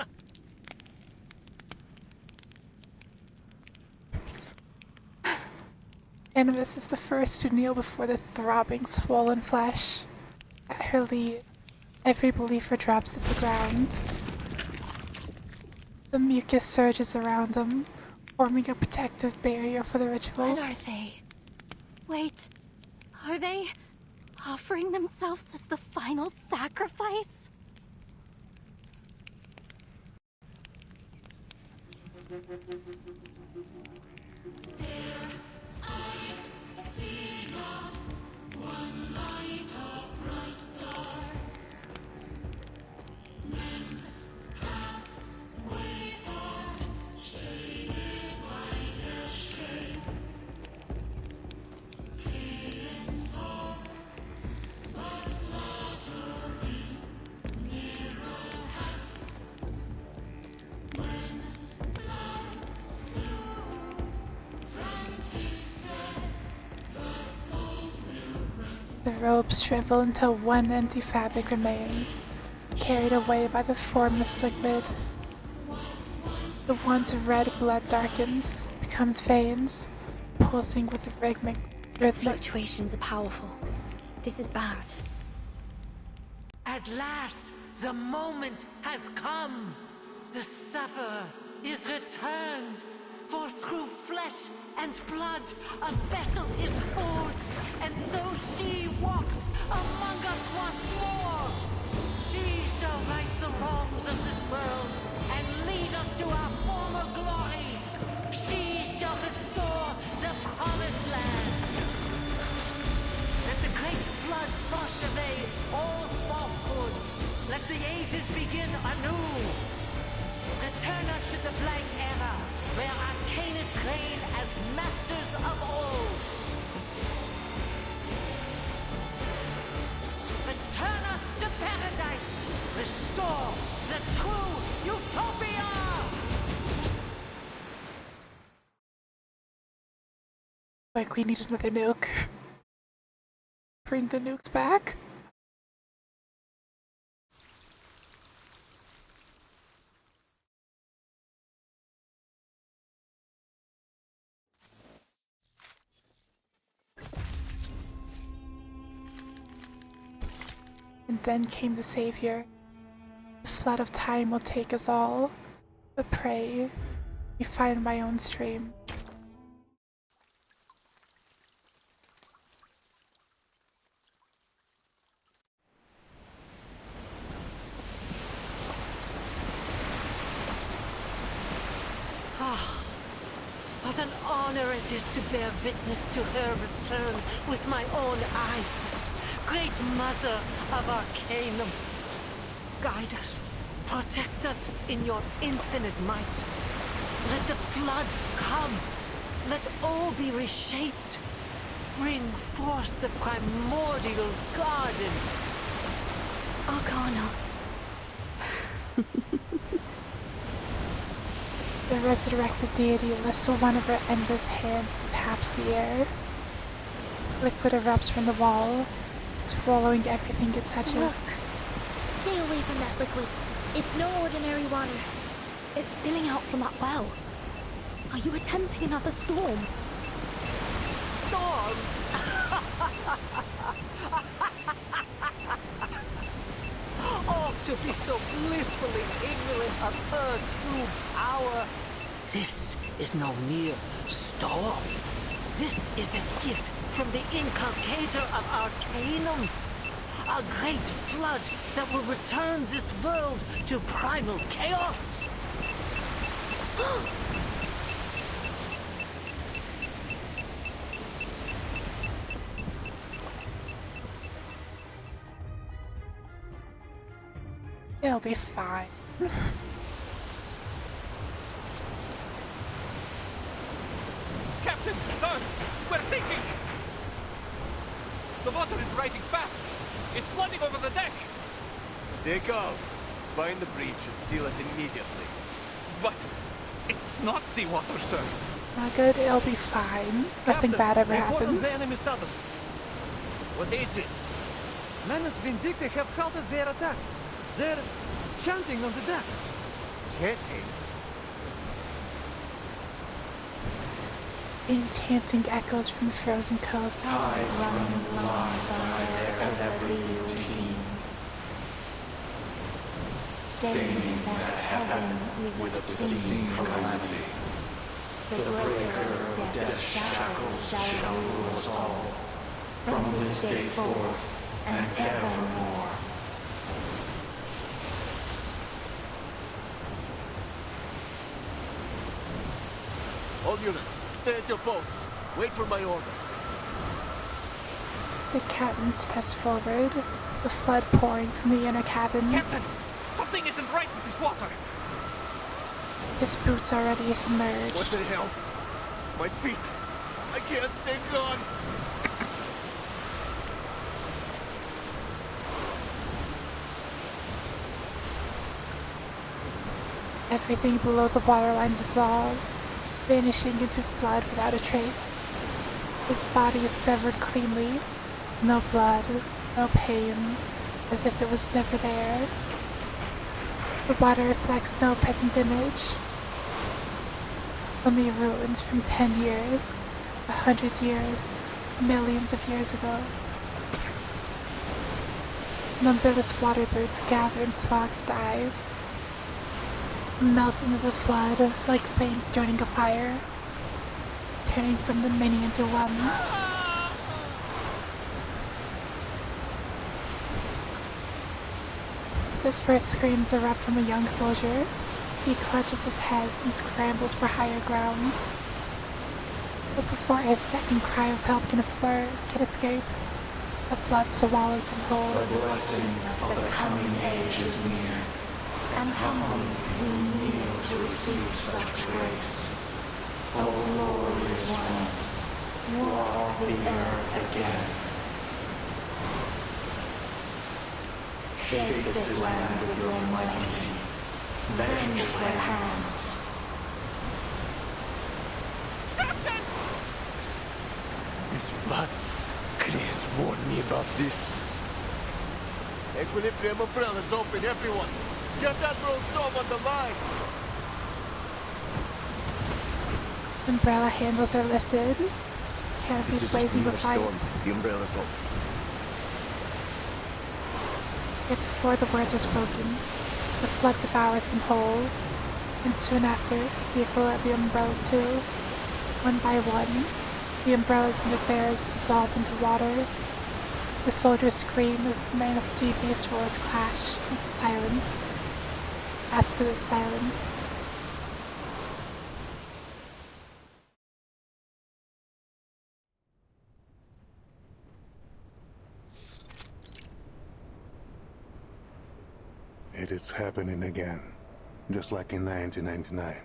Animus is the first to kneel before the throbbing, swollen flesh. At her lead, every believer drops to the ground. The mucus surges around them, forming a protective barrier for the ritual. What are they? Wait, are they offering themselves as the final sacrifice? The robes shrivel until one empty fabric remains, carried away by the formless liquid. The once red blood darkens, becomes veins, pulsing with rhythmic. Fluctuations are powerful. This is bad. At last, the moment has come. The sufferer is returned. For through flesh and blood a vessel is forged, and so she walks among us once more. She shall right the wrongs of this world and lead us to our former glory. She shall restore the promised land. Let the great flood wash away all falsehood. Let the ages begin anew. Return us to the blank era, where Arcanus reign as masters of all. Return us to paradise. Restore the true utopia. Like we need another nuke. Bring the nukes back. then came the savior. The flood of time will take us all, but pray, we find my own stream. What an honor it is to bear witness to her return with my own eyes. Great Mother of Arcanum, guide us, protect us in your infinite might. Let the flood come. Let all be reshaped. Bring forth the primordial garden. Arcana. The resurrected deity lifts one of her endless hands and taps the air. Liquid erupts from the wall, swallowing everything it touches. Look. Stay away from that liquid. It's no ordinary water. It's spilling out from that well. Are you attempting another storm? Storm? Oh, to be so blissfully ignorant of her true power. This is no mere storm. This is a gift from the inculcator of Arcanum. A great flood that will return this world to primal chaos. It'll be fine. Captain, sir, we're sinking! The water is rising fast. It's flooding over the deck. Stay calm. Find the breach and seal it immediately. But it's not seawater, sir. Not good, it'll be fine. Nothing bad ever happens. The enemy status. What is it? Manus Vindicta have halted their attack. They're chanting on the deck. Chanting? Enchanting echoes from the frozen coast. Tides run blind by their every routine, staining that heaven with obscene calamity. The breaker of death's shackles shall rule us all, from this day forth and evermore. All units, stay at your posts. Wait for my order. The captain steps forward, the flood pouring from the inner cabin. Captain, something isn't right with this water. His boots already submerged. What the hell? My feet! I can't, they're gone! Everything below the waterline dissolves, vanishing into flood without a trace. His body is severed cleanly, no blood, no pain, as if it was never there. The water reflects no present image, only ruins from 10 years, 100 years, millions of years ago. Numberless water birds gather in flocks dive, melt into the flood like flames joining a fire, turning from the many into one. The first screams erupt from a young soldier. He clutches his head and scrambles for higher ground. But before his second cry of help can escape, the flood swallows him whole. The blessing of the coming age is near, and humbly we kneel to receive such grace. O Lord is one, walk the earth again. Shape this land with your mighty, vengeful hands. Captain! This flood. Chris warned me about this. Equilibrium umbrellas open, everyone! Get Admiral Som on the line! Umbrella handles are lifted, canopies blazing with light. The umbrella's open. Yet before the words are spoken, the flood devours them whole, and soon after, the equilibrium umbrellas too. One by one, the umbrellas and the bears dissolve into water. The soldiers scream as the mammoth sea-based roars clash, and silence. Absolute silence. It is happening again, just like in 1999.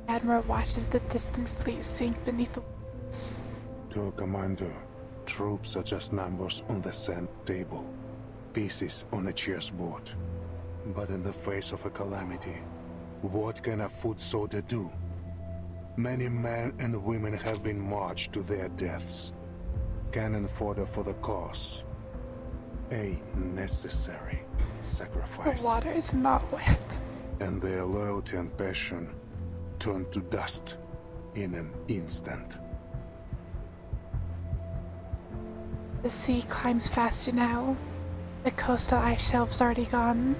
Admiral watches the distant fleet sink beneath the waves. To Commander, troops are just numbers on the sand table, pieces on a chessboard. But in the face of a calamity, what can a foot soldier do? Many men and women have been marched to their deaths. Cannon fodder for the cause. A necessary sacrifice. The water is not wet. And their loyalty and passion turned to dust in an instant. The sea climbs faster now. The coastal ice shelf's already gone.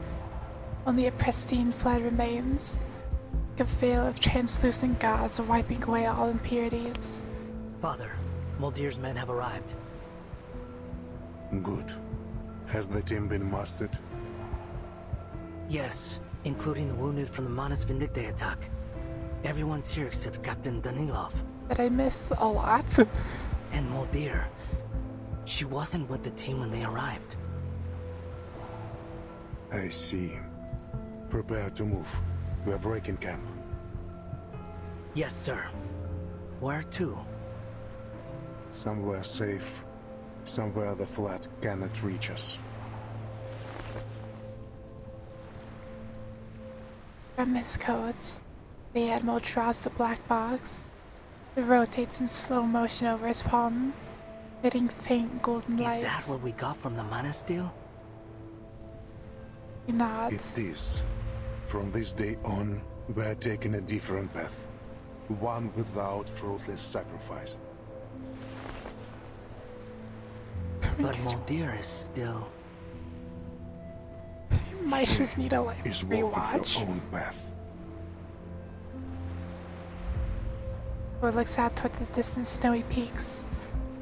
Only a pristine flood remains, like a veil of translucent gauze wiping away all impurities. Father, Muldir's men have arrived. Good. Has the team been mustered? Yes, including the wounded from the Manus Vindicte attack. Everyone's here except Captain Danilov. That I miss a lot. And Muldir. She wasn't with the team when they arrived. I see. Prepare to move. We're breaking camp. Yes, sir. Where to? Somewhere safe. Somewhere the flood cannot reach us. From his codes, the Admiral draws the black box. It rotates in slow motion over his palm, emitting faint golden light. Is that what we got from the Manus deal? He nods. It is. From this day on, we're taking a different path. One without fruitless sacrifice. But Muldir is still... You might just need a Is rewatch. your own path. Or looks out toward the distant snowy peaks,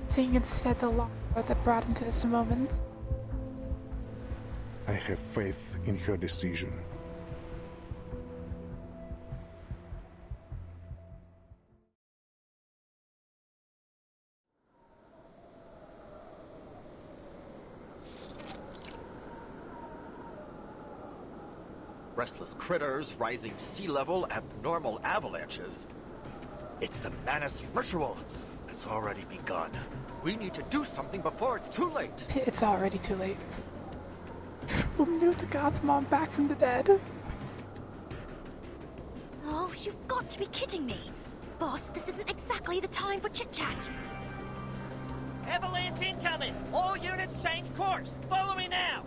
seeing instead the long road that brought him to this moment. I have faith in her decision. Restless critters, rising sea level, abnormal avalanches. It's the Manus ritual. It's already begun. We need to do something before it's too late. It's already too late. We'll move to Gothmon back from the dead. Oh, you've got to be kidding me. Boss, this isn't exactly the time for chit-chat. Avalanche incoming! All units change course! Follow me now!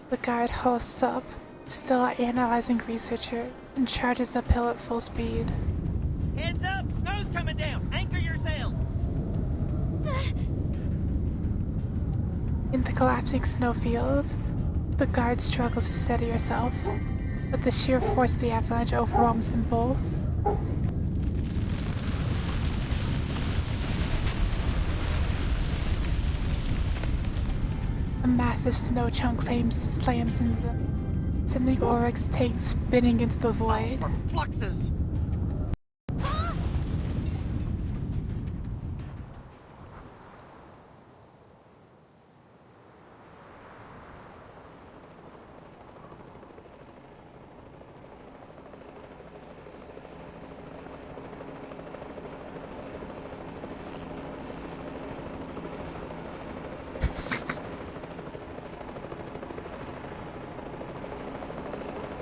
The guard hosts up, still analyzing researcher, and charges uphill at full speed. Heads up! Snow's coming down! Anchor your sail! In the collapsing snowfield, the guard struggles to steady herself, but the sheer force of the avalanche overwhelms them both. A massive snow chunk slams into them, sending Oryx's tank spinning into the void. Fluxes!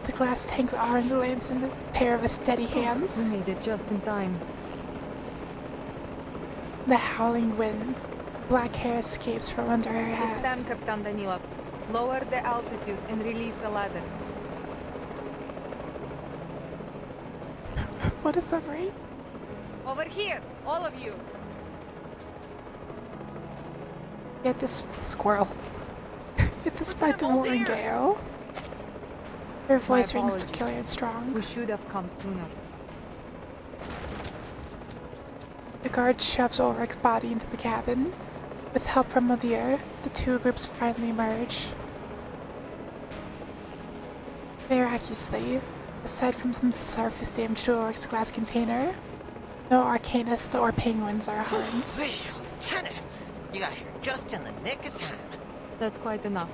The glass tank's arm lands in the pair of his steady hands. We made it just in time. The howling wind, black hair escapes from under her It's hat. time, Captain Danilov. Lower the altitude and release the ladder. What a summary. Over here, all of you. Get this squirrel. Despite the roaring gale, her voice rings clear and strong. We should have come sooner. The guard shoves Ulrich's body into the cabin. With help from Madir, the two groups finally merge. Miraculously, aside from some surface damage to Ulrich's glass container, no arcanists or penguins are harmed. Lieutenant, you got here just in the nick of time. That's quite enough.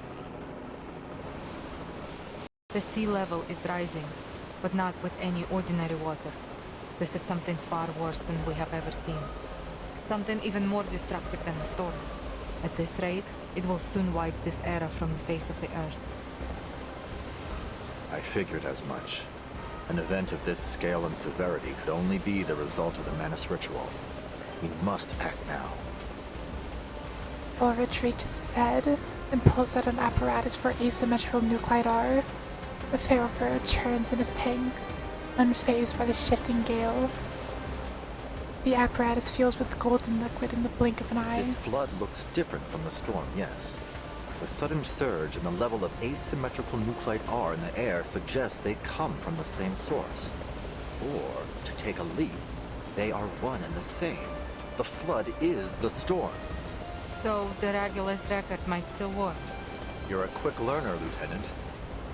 The sea level is rising, but not with any ordinary water. This is something far worse than we have ever seen. Something even more destructive than a storm. At this rate, it will soon wipe this era from the face of the earth. I figured as much. An event of this scale and severity could only be the result of the Manus ritual. We must act now. Ulrich reaches his head and pulls out an apparatus for asymmetrical nuclide. The Ferrofer churns in his tank, unfazed by the shifting gale. The apparatus fills with golden liquid in the blink of an eye. This flood looks different from the storm, yes. The sudden surge and the level of asymmetrical nuclide R in the air suggests they come from the same source. Or, to take a leap, they are one and the same. The flood is the storm. So, the Regulus record might still work. You're a quick learner, Lieutenant.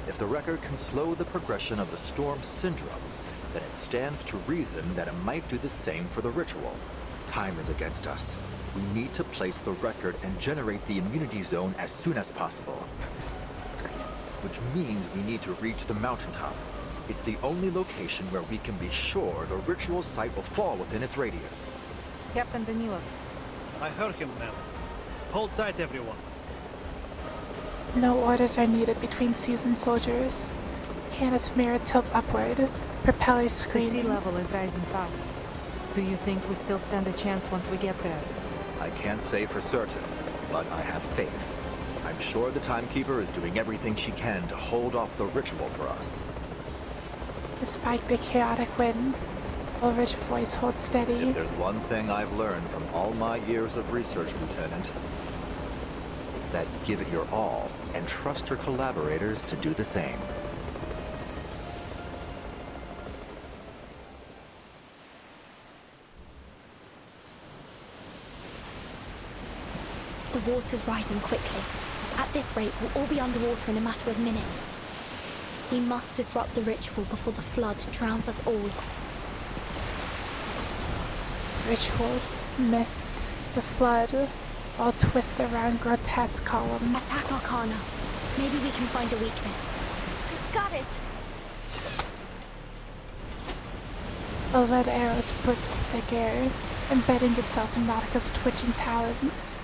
If the record can slow the progression of the storm syndrome, then it stands to reason that it might do the same for the ritual. Time is against us. We need to place the record and generate the immunity zone as soon as possible. Which means we need to reach the mountaintop. It's the only location where we can be sure the ritual site will fall within its radius. Captain Danilov. I heard him, ma'am. Hold tight, everyone. No orders are needed between seasoned soldiers. Canis mirror tilts upward, propellers screaming. The sea level is rising fast. Do you think we still stand a chance once we get there? I can't say for certain, but I have faith. I'm sure the Timekeeper is doing everything she can to hold off the ritual for us. Despite the chaotic wind, Ulrich's voice holds steady. If there's one thing I've learned from all my years of research, Lieutenant, it's that give it your all and trust your collaborators to do the same. The water's rising quickly. At this rate, we'll all be underwater in a matter of minutes. We must disrupt the ritual before the flood drowns us all. Rituals, mist, the flood, all twist around grotesque columns. Attack Arcana. Maybe we can find a weakness. Got it! A lead arrow splits the thick air, embedding itself in Nautica's twitching talons.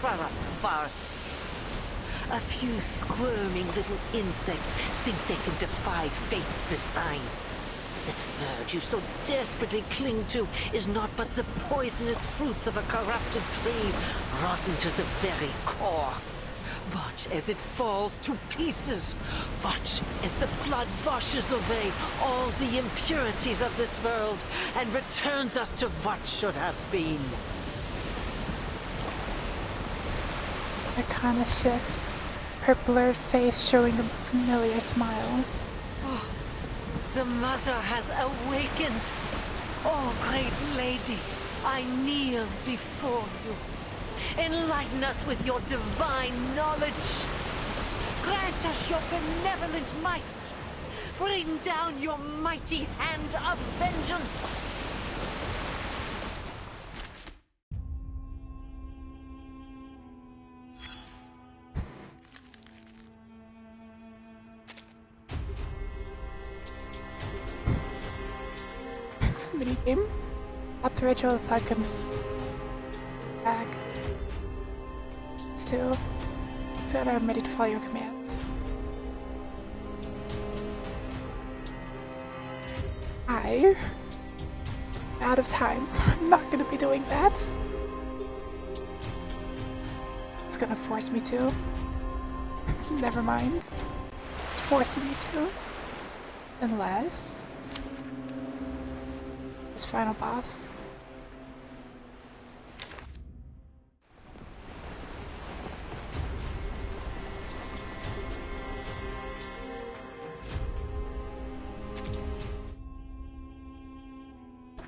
What a farce. A few squirming little insects think they can defy fate's design. This bird you so desperately cling to is not but the poisonous fruits of a corrupted tree, rotten to the very core. Watch as it falls to pieces. Watch as the flood washes away all the impurities of this world and returns us to what should have been. Arcana shifts, her blurred face showing a familiar smile. Oh, the mother has awakened. Oh, great lady, I kneel before you. Enlighten us with your divine knowledge. Grant us your benevolent might. Bring down your mighty hand of vengeance. It's a minigame. Up the ritual, the flood comes back. It's two. So I'm ready to follow your commands. I'm out of time, so I'm not gonna be doing that. It's gonna force me to. Never mind. It's forcing me to. Unless this final boss.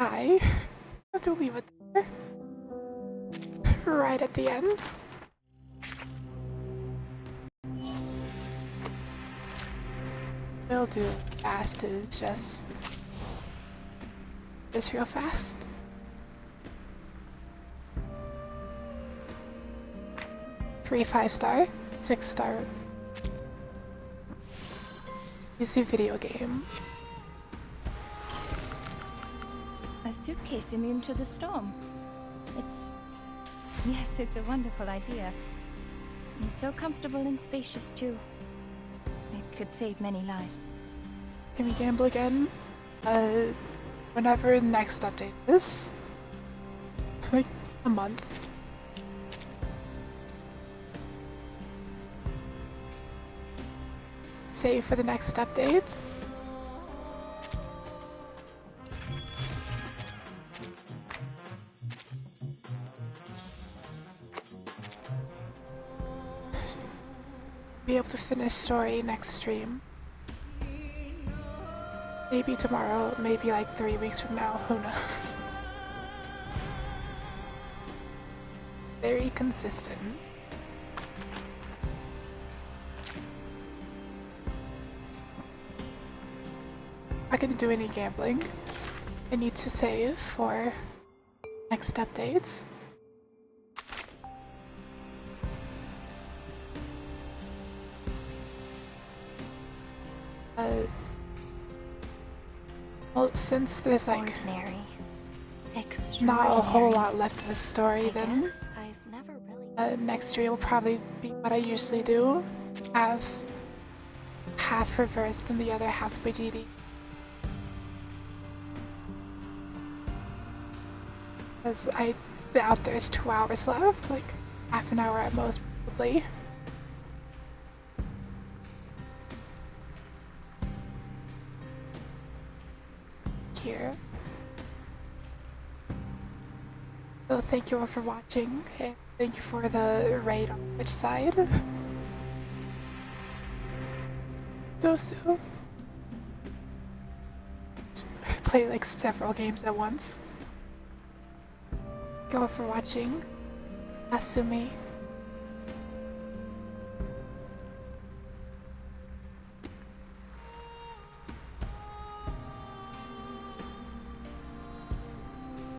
I have to leave it there. Right at the end. We'll do fast to just this real fast. Free 5-star, 6-star. Easy video game. A suitcase immune to the storm. Yes, it's a wonderful idea. And so comfortable and spacious, too. It could save many lives. Can we gamble again? Whenever the next update is. Like, a month. Save for the next update. Be able to finish story next stream. Maybe tomorrow, maybe like 3 weeks from now, who knows. Very consistent. Not gonna do any gambling. I need to save for next updates. Well, since there's like not a whole lot left of the story, then next stream will probably be what I usually do. Have half reversed and the other half BGD. Because I doubt there's 2 hours left, like half an hour at most probably. Here. So thank you all for watching, and thank you for the raid on which side. So play like several games at once. Thank you all for watching. Asumi.